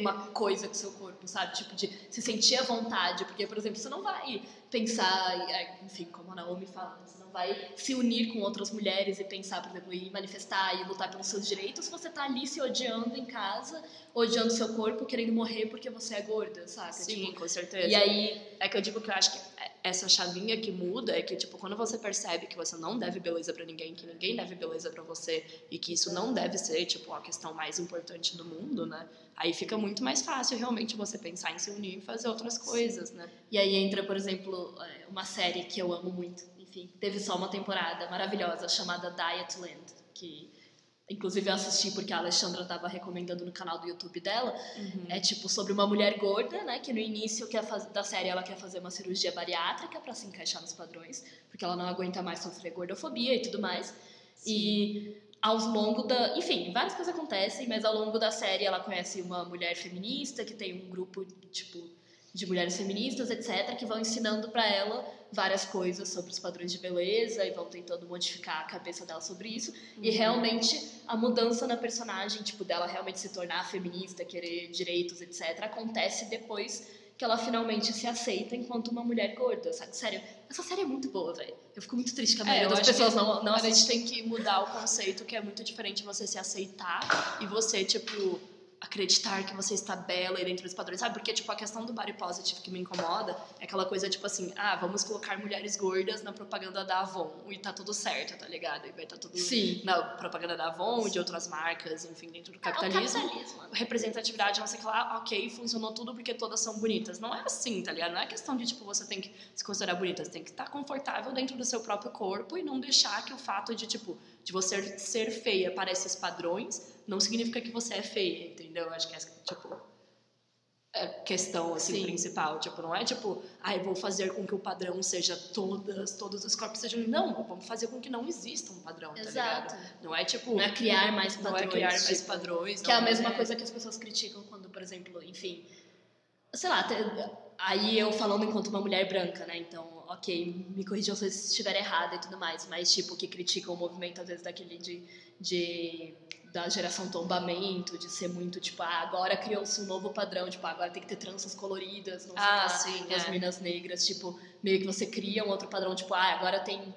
uma coisa com o seu corpo, sabe? Tipo, de se sentir à vontade. Porque, por exemplo, você não vai pensar, enfim, como a Naomi fala, você não vai se unir com outras mulheres e pensar, por exemplo, e manifestar e lutar pelos seus direitos se você tá ali se odiando em casa, odiando seu corpo, querendo morrer porque você é gorda, sabe? Sim, tipo, com certeza. E aí... É que eu digo que eu acho que essa chavinha que muda é que, tipo, quando você percebe que você não deve beleza pra ninguém, que ninguém deve beleza pra você e que isso não deve ser, tipo, a questão mais importante do mundo, né? Aí fica muito mais fácil, realmente, você pensar em se unir e fazer outras coisas, né? E aí entra, por exemplo, uma série que eu amo muito, enfim, teve só uma temporada maravilhosa, chamada Dietland, que... Inclusive eu assisti porque a Alexandra estava recomendando no canal do YouTube dela. É tipo sobre uma mulher gorda, né? Que no início da série ela quer fazer uma cirurgia bariátrica para se encaixar nos padrões, porque ela não aguenta mais sofrer gordofobia e tudo mais. Sim. E ao longo da... Enfim, várias coisas acontecem, mas ao longo da série ela conhece uma mulher feminista que tem um grupo, tipo, de mulheres feministas, etc., que vão ensinando para ela várias coisas sobre os padrões de beleza e vão tentando modificar a cabeça dela sobre isso. E realmente a mudança na personagem, tipo, dela realmente se tornar feminista, querer direitos, etc., acontece depois que ela finalmente se aceita enquanto uma mulher gorda, sabe? Sério, essa série é muito boa, velho. Eu fico muito triste que a maioria das pessoas não assistem. A gente tem que mudar o conceito, que é muito diferente você se aceitar e você, tipo... acreditar que você está bela e dentro dos padrões, sabe? Porque, tipo, a questão do body positive que me incomoda é aquela coisa, tipo assim, vamos colocar mulheres gordas na propaganda da Avon e tá tudo certo, tá ligado? E vai tá tudo na propaganda da Avon e de outras marcas, enfim, dentro do capitalismo. Representatividade, não sei o que lá, ok, funcionou tudo porque todas são bonitas. Não é assim, tá ligado? Não é questão de, tipo, você tem que se considerar bonita, você tem que estar confortável dentro do seu próprio corpo e não deixar que o fato de, tipo, de você ser feia para esses padrões não significa que você é feia, entendeu? Eu acho que é, tipo... questão, assim, Sim. principal. Tipo, não é tipo, vou fazer com que o padrão seja todos os corpos sejam... Não, vamos fazer com que não exista um padrão, tá Exato. ligado? Não é tipo... Não é criar mais padrões. Não é criar mais tipo, padrões. Que é a não mesma coisa que as pessoas criticam quando, por exemplo, enfim... Sei lá, aí eu falando enquanto uma mulher branca, né? Então, ok, me corrijam se eu estiver errada e tudo mais. Mas, tipo, que criticam o movimento, às vezes, daquele da geração tombamento, de ser muito, tipo, agora criou-se um novo padrão, tipo, agora tem que ter tranças coloridas, não sei lá, sim, as minas negras, tipo, meio que você cria um outro padrão, tipo, agora tem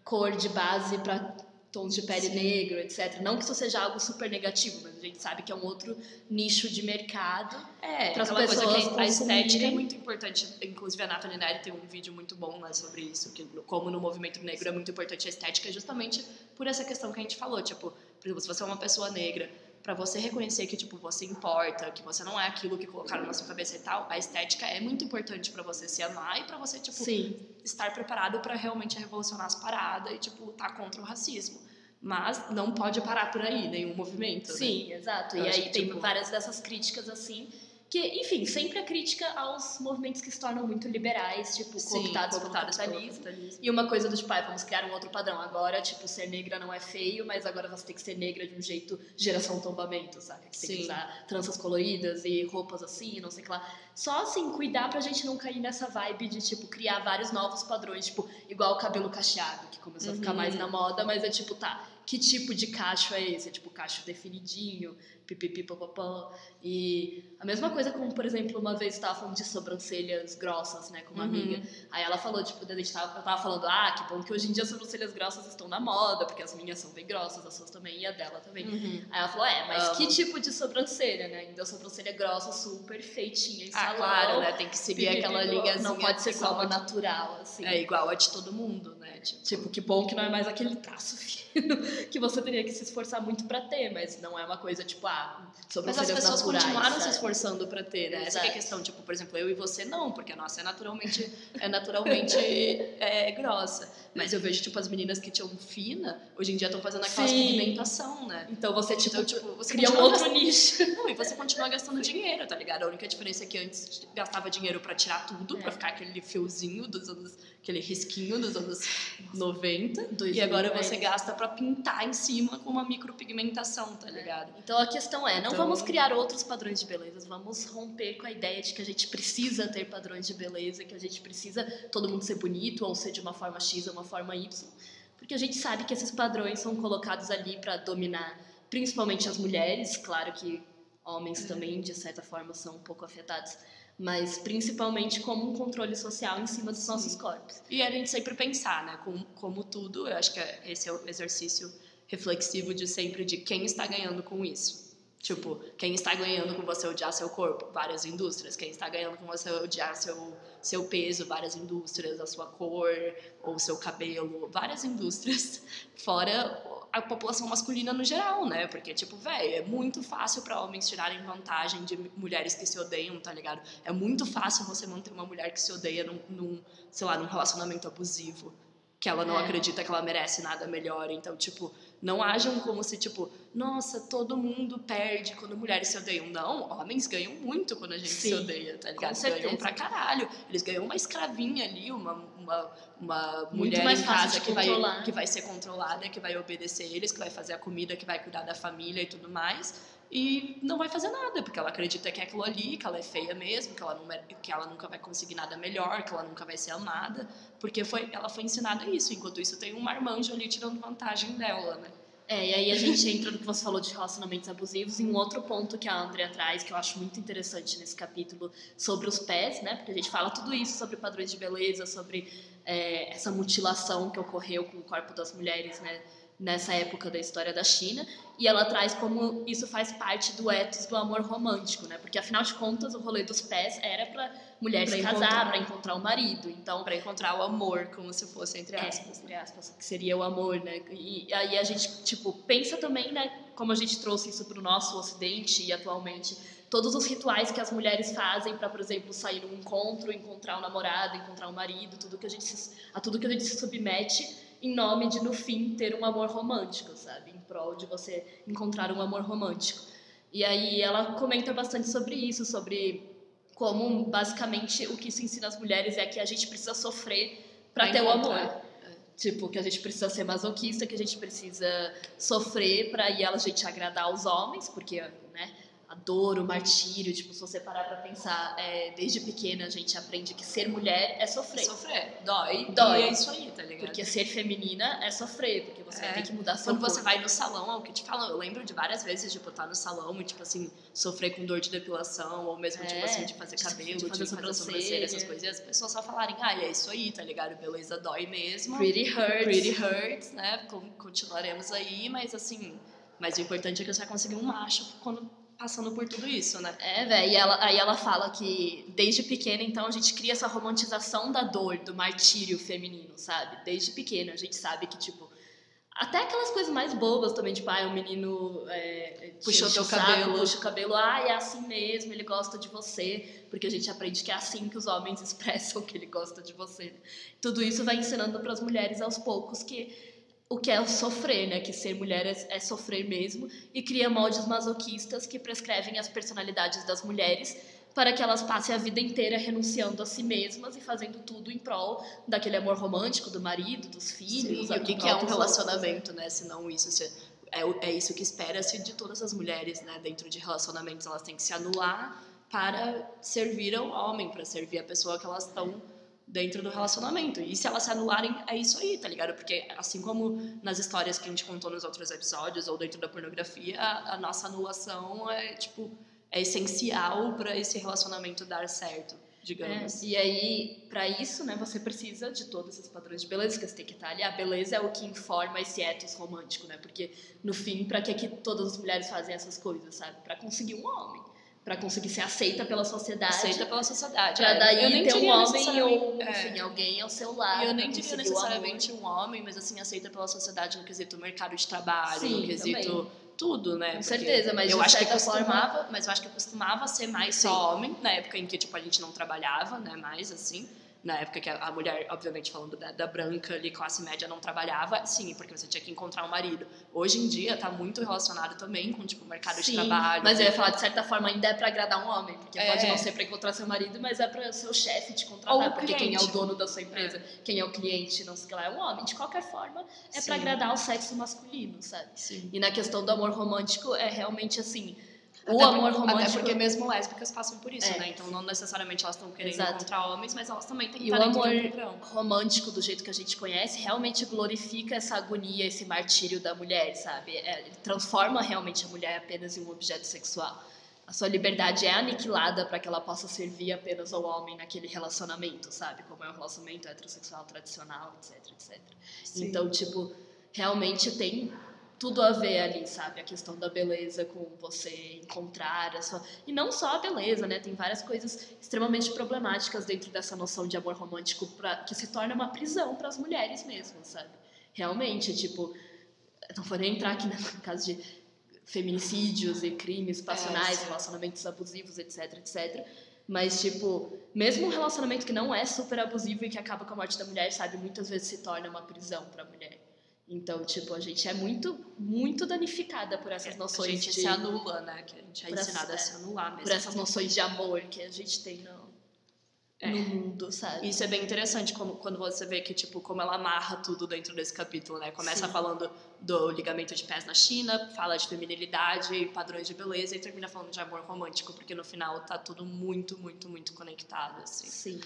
cor de base pra tons de pele negro, etc. Não que isso seja algo super negativo, mas a gente sabe que é um outro nicho de mercado para as pessoas coisa que a estética é consumirem. muito importante. Inclusive a Nathalie Neri tem um vídeo muito bom, né, sobre isso, que como no movimento negro é muito importante a estética, justamente por essa questão que a gente falou, tipo, por exemplo, se você é uma pessoa negra, para você reconhecer que, tipo, você importa, que você não é aquilo que colocaram na sua cabeça e tal, a estética é muito importante para você se amar e para você, tipo, Sim. estar preparado para realmente revolucionar as paradas e, tipo, tá contra o racismo. Mas não pode parar por aí, nenhum movimento, Sim, né? exato. Eu E acho aí que, tem tipo, várias dessas críticas, assim, que, enfim, sempre a crítica aos movimentos que se tornam muito liberais, tipo, cooptados pelo capitalismo. E uma coisa do tipo, vamos criar um outro padrão. Agora, tipo, ser negra não é feio, mas agora você tem que ser negra de um jeito geração tombamento, sabe? Que tem que usar tranças coloridas e roupas assim, não sei o que lá. Só, assim, cuidar pra gente não cair nessa vibe de, tipo, criar vários novos padrões, tipo, igual o cabelo cacheado, que começou a ficar mais na moda, mas é tipo, que tipo de cacho é esse? É tipo cacho definidinho, pipipipopopó. E a mesma coisa como, por exemplo, uma vez eu tava falando de sobrancelhas grossas, né, com uma amiga. Aí ela falou, tipo, eu tava falando, que bom que hoje em dia as sobrancelhas grossas estão na moda, porque as minhas são bem grossas, as suas também e a dela também. Aí ela falou, mas que tipo de sobrancelha, né? Ainda a sobrancelha grossa, super feitinha em salão. Claro, né? Tem que seguir aquela linhazinha. Não pode ser só uma natural, assim. É igual a de todo mundo, né? Tipo, que bom que não é mais aquele traço fino que você teria que se esforçar muito pra ter, mas não é uma coisa, tipo, mas as pessoas naturais, continuaram sabe? se esforçando pra ter, né? Essa que é a questão, tipo, por exemplo, eu e você não, porque a nossa é naturalmente grossa. Mas eu vejo, tipo, as meninas que tinham fina, hoje em dia estão fazendo aquelas pigmentação, né? Então você, tipo, você cria um outro nicho. Não, e você continua gastando dinheiro, tá ligado? A única diferença é que antes gastava dinheiro pra tirar tudo, pra ficar aquele fiozinho dos anos, aquele risquinho dos anos 90. E agora você gasta pra pintar em cima com uma micropigmentação, tá ligado? Então a questão é, não vamos criar outros padrões de beleza, vamos romper com a ideia de que a gente precisa ter padrões de beleza, que a gente precisa todo mundo ser bonito, ou ser de uma forma X ou uma forma Y, porque a gente sabe que esses padrões são colocados ali para dominar principalmente as mulheres, claro que homens também de certa forma são um pouco afetados, mas principalmente como um controle social em cima dos nossos corpos. E a gente sempre pensar, né, como tudo, eu acho que esse é o exercício reflexivo de sempre de quem está ganhando com isso. Tipo, quem está ganhando com você odiar seu corpo? Várias indústrias. Quem está ganhando com você odiar seu peso? Várias indústrias. A sua cor ou seu cabelo? Várias indústrias. Fora a população masculina no geral, né? Porque, tipo, é muito fácil para homens tirarem vantagem de mulheres que se odeiam, tá ligado? É muito fácil você manter uma mulher que se odeia num relacionamento abusivo. Que ela não acredita que ela merece nada melhor. Então, tipo, não ajam como se, tipo, nossa, todo mundo perde quando mulheres se odeiam. Não, homens ganham muito quando a gente se odeia, tá ligado? Ganham pra caralho. Eles ganham uma escravinha ali, uma mulher em casa que vai ser controlada, que vai obedecer eles, que vai fazer a comida, que vai cuidar da família e tudo mais. E não vai fazer nada, porque ela acredita que é aquilo ali, que ela é feia mesmo, que ela nunca vai conseguir nada melhor, que ela nunca vai ser amada, porque ela foi ensinada isso. Enquanto isso, tem um marmanjo ali tirando vantagem dela, né? E aí a gente entra no que você falou de relacionamentos abusivos em um outro ponto que a Andrea traz, que eu acho muito interessante nesse capítulo, sobre os pés, né? Porque a gente fala tudo isso sobre padrões de beleza, sobre essa mutilação que ocorreu com o corpo das mulheres, né? Nessa época da história da China, e ela traz como isso faz parte do ethos do amor romântico, né? Porque afinal de contas o rolê dos pés era para mulher se casar, para encontrar o marido, então para encontrar o amor, como se fosse entre aspas, que seria o amor, né? E aí a gente tipo pensa também, né? Como a gente trouxe isso para o nosso Ocidente e atualmente todos os rituais que as mulheres fazem para, por exemplo, sair num encontro, encontrar um namorado, encontrar um marido, tudo que a gente se submete em nome de, no fim, ter um amor romântico, sabe? Em prol de você encontrar um amor romântico. E aí ela comenta bastante sobre isso, sobre como basicamente o que isso ensina as mulheres é que a gente precisa sofrer pra ter o amor. Tipo, que a gente precisa ser masoquista, que a gente precisa sofrer pra ir a gente agradar os homens, porque, né, a dor, o martírio, tipo, se você parar pra pensar, desde pequena a gente aprende que ser mulher é sofrer. Sofrer, dói. Dói. E é isso aí, tá ligado? Porque ser feminina é sofrer, porque você vai ter que mudar seu Quando corpo. você vai no salão, é o que te falam. Eu lembro de várias vezes, tipo, estar no salão e, tipo assim, sofrer com dor de depilação, ou mesmo, tipo assim, de fazer cabelo, de fazer sobrancelha, essas coisas. E as pessoas só falarem, é isso aí, tá ligado? Beleza, dói mesmo. Pretty hurts, né? Continuaremos aí, mas assim... Mas o importante é que você vai conseguir um macho quando passando por tudo isso, né? Velho, e aí ela fala que desde pequena, então, a gente cria essa romantização da dor, do martírio feminino, sabe? Desde pequena, a gente sabe que, tipo, até aquelas coisas mais bobas também, tipo, o menino puxou teu saco, cabelo. puxa o cabelo, é assim mesmo, ele gosta de você, porque a gente aprende que é assim que os homens expressam que ele gosta de você. Tudo isso vai ensinando para as mulheres aos poucos que o que é sofrer, né? Que ser mulher é sofrer mesmo, e cria moldes masoquistas que prescrevem as personalidades das mulheres para que elas passem a vida inteira renunciando a si mesmas e fazendo tudo em prol daquele amor romântico do marido, dos filhos. Sim, e o que é um relacionamento, né? Se não isso, é isso que espera-se de todas as mulheres, né? Dentro de relacionamentos, elas têm que se anular para servir ao homem, para servir a pessoa que elas estão dentro do relacionamento. E se elas se anularem, é isso aí, tá ligado? Porque assim como nas histórias que a gente contou nos outros episódios ou dentro da pornografia, a nossa anulação é essencial para esse relacionamento dar certo, digamos. E aí, para isso, né, você precisa de todos esses padrões de beleza que você tem que estar ali. A beleza é o que informa esse ethos romântico, né? Porque no fim, para que todas as mulheres fazem essas coisas, sabe? Para conseguir um homem. Pra conseguir ser aceita pela sociedade. Pra daí ter um homem ou, enfim, alguém ao seu lado. E eu nem diria necessariamente um homem, mas assim, aceita pela sociedade no quesito mercado de trabalho, sim, no quesito também. Tudo, né? Com certeza, mas eu de acho que forma... Mas eu acho que costumava ser mais só homem, na época em que, tipo, a gente não trabalhava, né? Mais assim. Na época que a mulher, obviamente, falando da branca ali, classe média, não trabalhava, sim, porque você tinha que encontrar um marido. Hoje em dia, tá muito relacionado também com, tipo, o mercado de trabalho. Mas eu ia falar, de certa forma, ainda é pra agradar um homem, porque pode não ser pra encontrar seu marido, mas é pra seu chefe te contratar, porque quem é o dono da sua empresa, quem é o cliente, não sei o que lá, é um homem. De qualquer forma, é pra agradar o sexo masculino, sabe? Sim. E na questão do amor romântico, é realmente assim... amor romântico... Até porque mesmo lésbicas passam por isso, né? Então, não necessariamente elas estão querendo encontrar homens, mas elas também têm que estar dentro de um padrão. Romântico, do jeito que a gente conhece, realmente glorifica essa agonia, esse martírio da mulher, sabe? Ele transforma realmente a mulher apenas em um objeto sexual. A sua liberdade é aniquilada para que ela possa servir apenas ao homem naquele relacionamento, sabe? Como é um relacionamento heterossexual tradicional, etc, etc. Sim. Então, tipo, realmente tem... tudo a ver ali, sabe? A questão da beleza com você encontrar a sua... E não só a beleza, né? Tem várias coisas extremamente problemáticas dentro dessa noção de amor romântico que se torna uma prisão para as mulheres mesmo, sabe? Realmente, tipo... Não vou nem entrar aqui no caso de feminicídios e crimes passionais, relacionamentos abusivos, etc, etc. Mas, tipo, mesmo um relacionamento que não é super abusivo e que acaba com a morte da mulher, sabe? Muitas vezes se torna uma prisão para a mulher. Então, tipo, a gente é muito, muito danificada por essas noções. A gente se anula, né? Que a gente é ensinada a se anular mesmo. Por essas noções de amor que a gente tem no mundo, sabe? Isso é bem interessante quando você vê que, tipo, como ela amarra tudo dentro desse capítulo, né? Começa falando do ligamento de pés na China, fala de feminilidade, padrões de beleza e termina falando de amor romântico, porque no final tá tudo muito, muito, muito conectado, assim. Sim.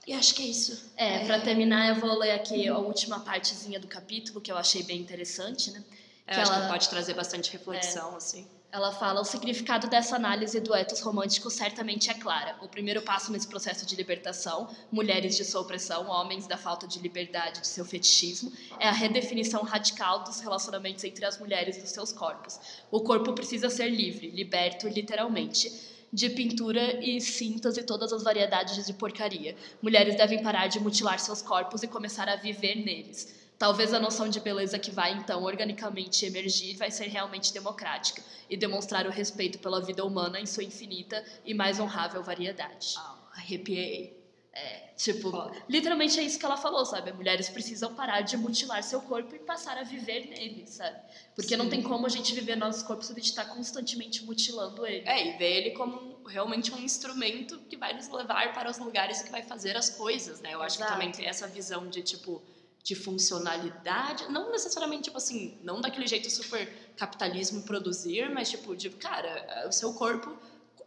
E acho que é isso. Pra terminar, eu vou ler aqui a última partezinha do capítulo, que eu achei bem interessante, né? Que acho que pode trazer bastante reflexão, assim. Ela fala, o significado dessa análise do ethos romântico certamente é clara. O primeiro passo nesse processo de libertação, mulheres de sua opressão, homens da falta de liberdade de seu fetichismo, é a redefinição radical dos relacionamentos entre as mulheres e os seus corpos. O corpo precisa ser livre, liberto literalmente, de pintura e cintas e todas as variedades de porcaria. Mulheres devem parar de mutilar seus corpos e começar a viver neles. Talvez a noção de beleza que vai, então, organicamente emergir vai ser realmente democrática e demonstrar o respeito pela vida humana em sua infinita e mais honrável variedade. Arrepiei. Literalmente é isso que ela falou, sabe? As mulheres precisam parar de mutilar seu corpo e passar a viver nele, sabe? Porque não tem como a gente viver nossos corpos se a gente tá constantemente mutilando ele. E ver ele como realmente um instrumento que vai nos levar para os lugares que vai fazer as coisas, né? Eu acho que também tem essa visão de, tipo, de funcionalidade, não necessariamente, tipo assim, não daquele jeito super capitalismo produzir, mas, tipo, de, cara, o seu corpo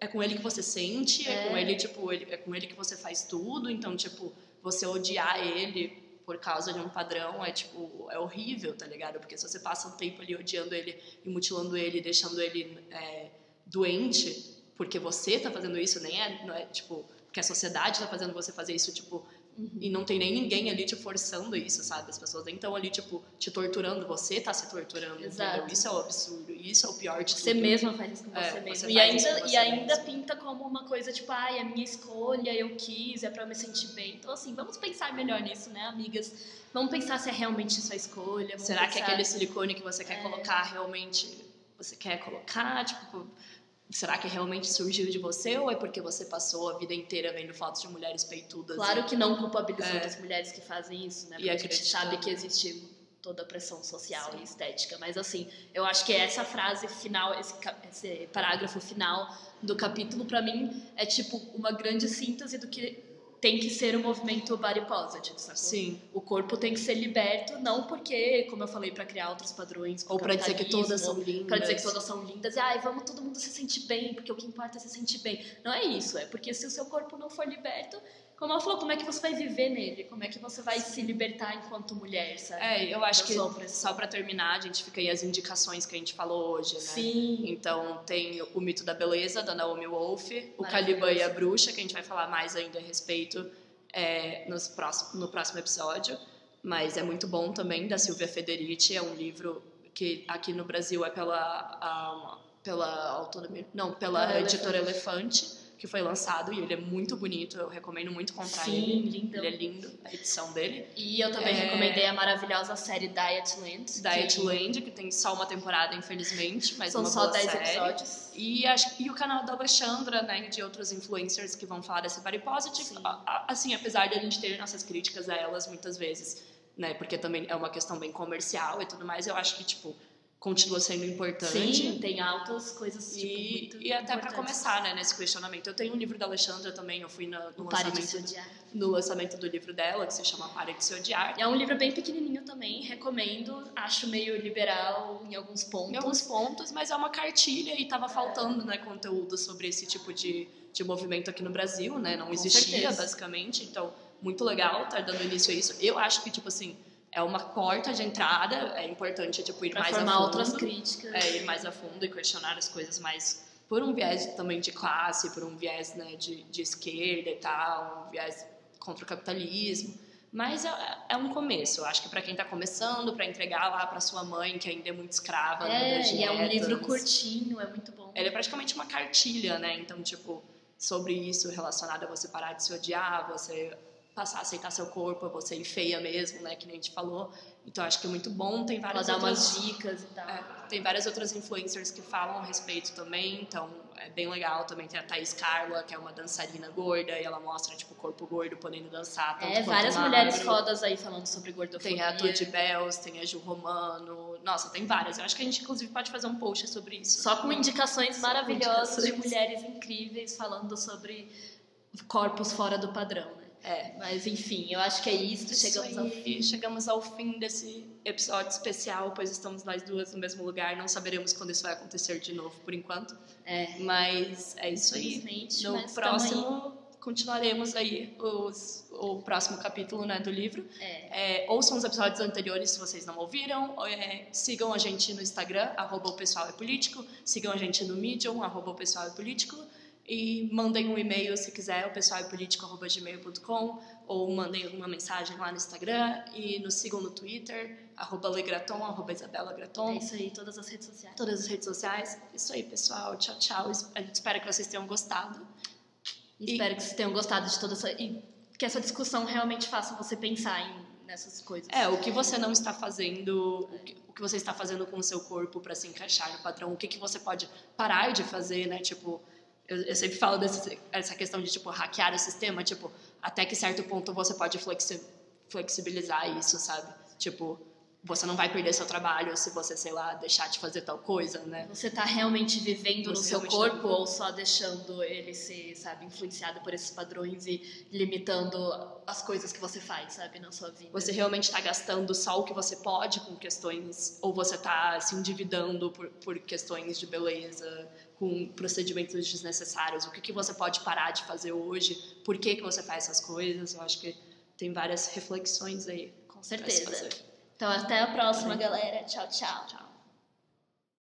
é com ele que você sente, é com ele, tipo, é com ele que você faz tudo, então, tipo, você odiar ele por causa de um padrão tipo, é horrível, tá ligado? Porque se você passa um tempo ali odiando ele e mutilando ele, deixando ele doente, porque você tá fazendo isso, não é, tipo, que a sociedade tá fazendo você fazer isso, tipo, e não tem nem ninguém ali te forçando isso, sabe? As pessoas nem estão ali, tipo, te torturando, você tá se torturando, entendeu? Isso é o absurdo, isso é o pior de tudo. Você mesma faz isso com você mesma. E ainda pinta como uma coisa, tipo, é minha escolha, eu quis, é pra eu me sentir bem. Então, assim, vamos pensar melhor nisso, né, amigas? Vamos pensar se é realmente sua escolha. Será que aquele silicone que você quer colocar, realmente você quer colocar, tipo... Será que realmente surgiu de você ou é porque você passou a vida inteira vendo fotos de mulheres peitudas? Claro que não culpabilizando as mulheres que fazem isso, né? Porque a gente sabe que existe toda a pressão social e estética. Mas, assim, eu acho que essa frase final, esse parágrafo final do capítulo, pra mim, é tipo uma grande síntese do que tem que ser o movimento body positive, sacou? Sim. O corpo tem que ser liberto, não porque, como eu falei, para criar outros padrões, ou para dizer que todas são lindas. Para dizer que todas são lindas. E, vamos todo mundo se sentir bem, porque o que importa é se sentir bem. Não é isso, é porque se o seu corpo não for liberto, como ela falou, como é que você vai viver nele? Como é que você vai se libertar enquanto mulher, sabe? Eu acho que só pra terminar, a gente fica aí as indicações que a gente falou hoje, né? Sim. Então tem o Mito da Beleza, da Naomi Wolf, o Caliban e a Bruxa, que a gente vai falar mais ainda a respeito no próximo episódio. Mas é muito bom também, da Silvia Federici, é um livro que aqui no Brasil é pela editora Elefante, que foi lançado, e ele é muito bonito, eu recomendo muito comprar ele. Sim, lindo. Ele é lindo, a edição dele. E eu também recomendei a maravilhosa série Dietland. Dietland, que tem só uma temporada, infelizmente, mas são uma só boa 10 série. episódios. E o canal da Alexandra, né, de outros influencers que vão falar desse body positive. Assim, apesar de a gente ter nossas críticas a elas muitas vezes, né, porque também é uma questão bem comercial e tudo mais, eu acho que, tipo, continua sendo importante. Sim, tem altas coisas, tipo, muito e até para começar, né, nesse questionamento. Eu tenho um livro da Alexandra também, eu fui no lançamento do livro dela, que se chama Pare de Se Odiar. É um livro bem pequenininho também, recomendo. Acho meio liberal em alguns pontos. Mas é uma cartilha e tava faltando, né, conteúdo sobre esse tipo de movimento aqui no Brasil, né? Não existia, basicamente. Então, muito legal tá dando início a isso. Eu acho que, tipo assim, é uma porta de entrada, é importante, tipo, ir mais a fundo. Formar outras críticas. Ir mais a fundo e questionar as coisas mais por um viés também de classe, por um viés, né, de esquerda e tal, um viés contra o capitalismo. Mas é um começo. Eu acho que para quem tá começando, para entregar lá para sua mãe, que ainda é muito escrava, e é um livro curtinho, é muito bom. Ele é praticamente uma cartilha, né? Então, tipo, sobre isso relacionado a você parar de se odiar, você passar a aceitar seu corpo, você ir feia mesmo, né, que nem a gente falou. Então acho que é muito bom, tem várias umas dicas e tal. Tem várias outras influencers que falam a respeito também, então é bem legal. Também tem a Thaís Carla, que é uma dançarina gorda, e ela mostra, tipo, o corpo gordo podendo dançar. Várias mulheres fodas aí falando sobre gordofobia. Tem a Tudy Bells, tem a Ju Romano, nossa, tem várias. Eu acho que a gente, inclusive, pode fazer um post sobre isso. Só com indicações maravilhosas de mulheres incríveis falando sobre corpos fora do padrão, né? Mas enfim, eu acho que é isso. Chegamos ao fim desse episódio especial, pois estamos nós duas no mesmo lugar. Não saberemos quando isso vai acontecer de novo, por enquanto. Mas é isso aí. No próximo, continuaremos aí o próximo capítulo, né, do livro. Ouçam os episódios anteriores se vocês não ouviram. Sigam a gente no Instagram, @opessoalepolítico. Sigam a gente no Medium, @opessoalepolítico. E mandem um e-mail se quiser, opessoalepolítico@gmail.com, ou mandem alguma mensagem lá no Instagram, e nos sigam no Twitter, @legraton, @isabelagraton. É isso aí, todas as redes sociais. Todas as redes sociais. Isso aí, pessoal. Tchau, tchau. A gente espera que vocês tenham gostado. Espero que vocês tenham gostado de toda essa... E que essa discussão realmente faça você pensar nessas coisas. O que você não está fazendo... O que você está fazendo com o seu corpo para se encaixar no padrão. O que você pode parar de fazer, né? Tipo... Eu sempre falo dessa questão de, tipo, hackear o sistema, tipo, até que certo ponto você pode flexibilizar isso, sabe? Tipo, você não vai perder seu trabalho se você, sei lá, deixar de fazer tal coisa, né? Você tá realmente vivendo no Você seu realmente corpo ou só deixando ele ser, sabe, influenciado por esses padrões e limitando as coisas que você faz, sabe, na sua vida? Você realmente está gastando só o que você pode com questões, ou você está se endividando por questões de beleza, com procedimentos desnecessários? O que você pode parar de fazer hoje? Por que você faz essas coisas? Eu acho que tem várias reflexões aí. Com certeza. Então, até a próxima, galera. Tchau, tchau. Tchau.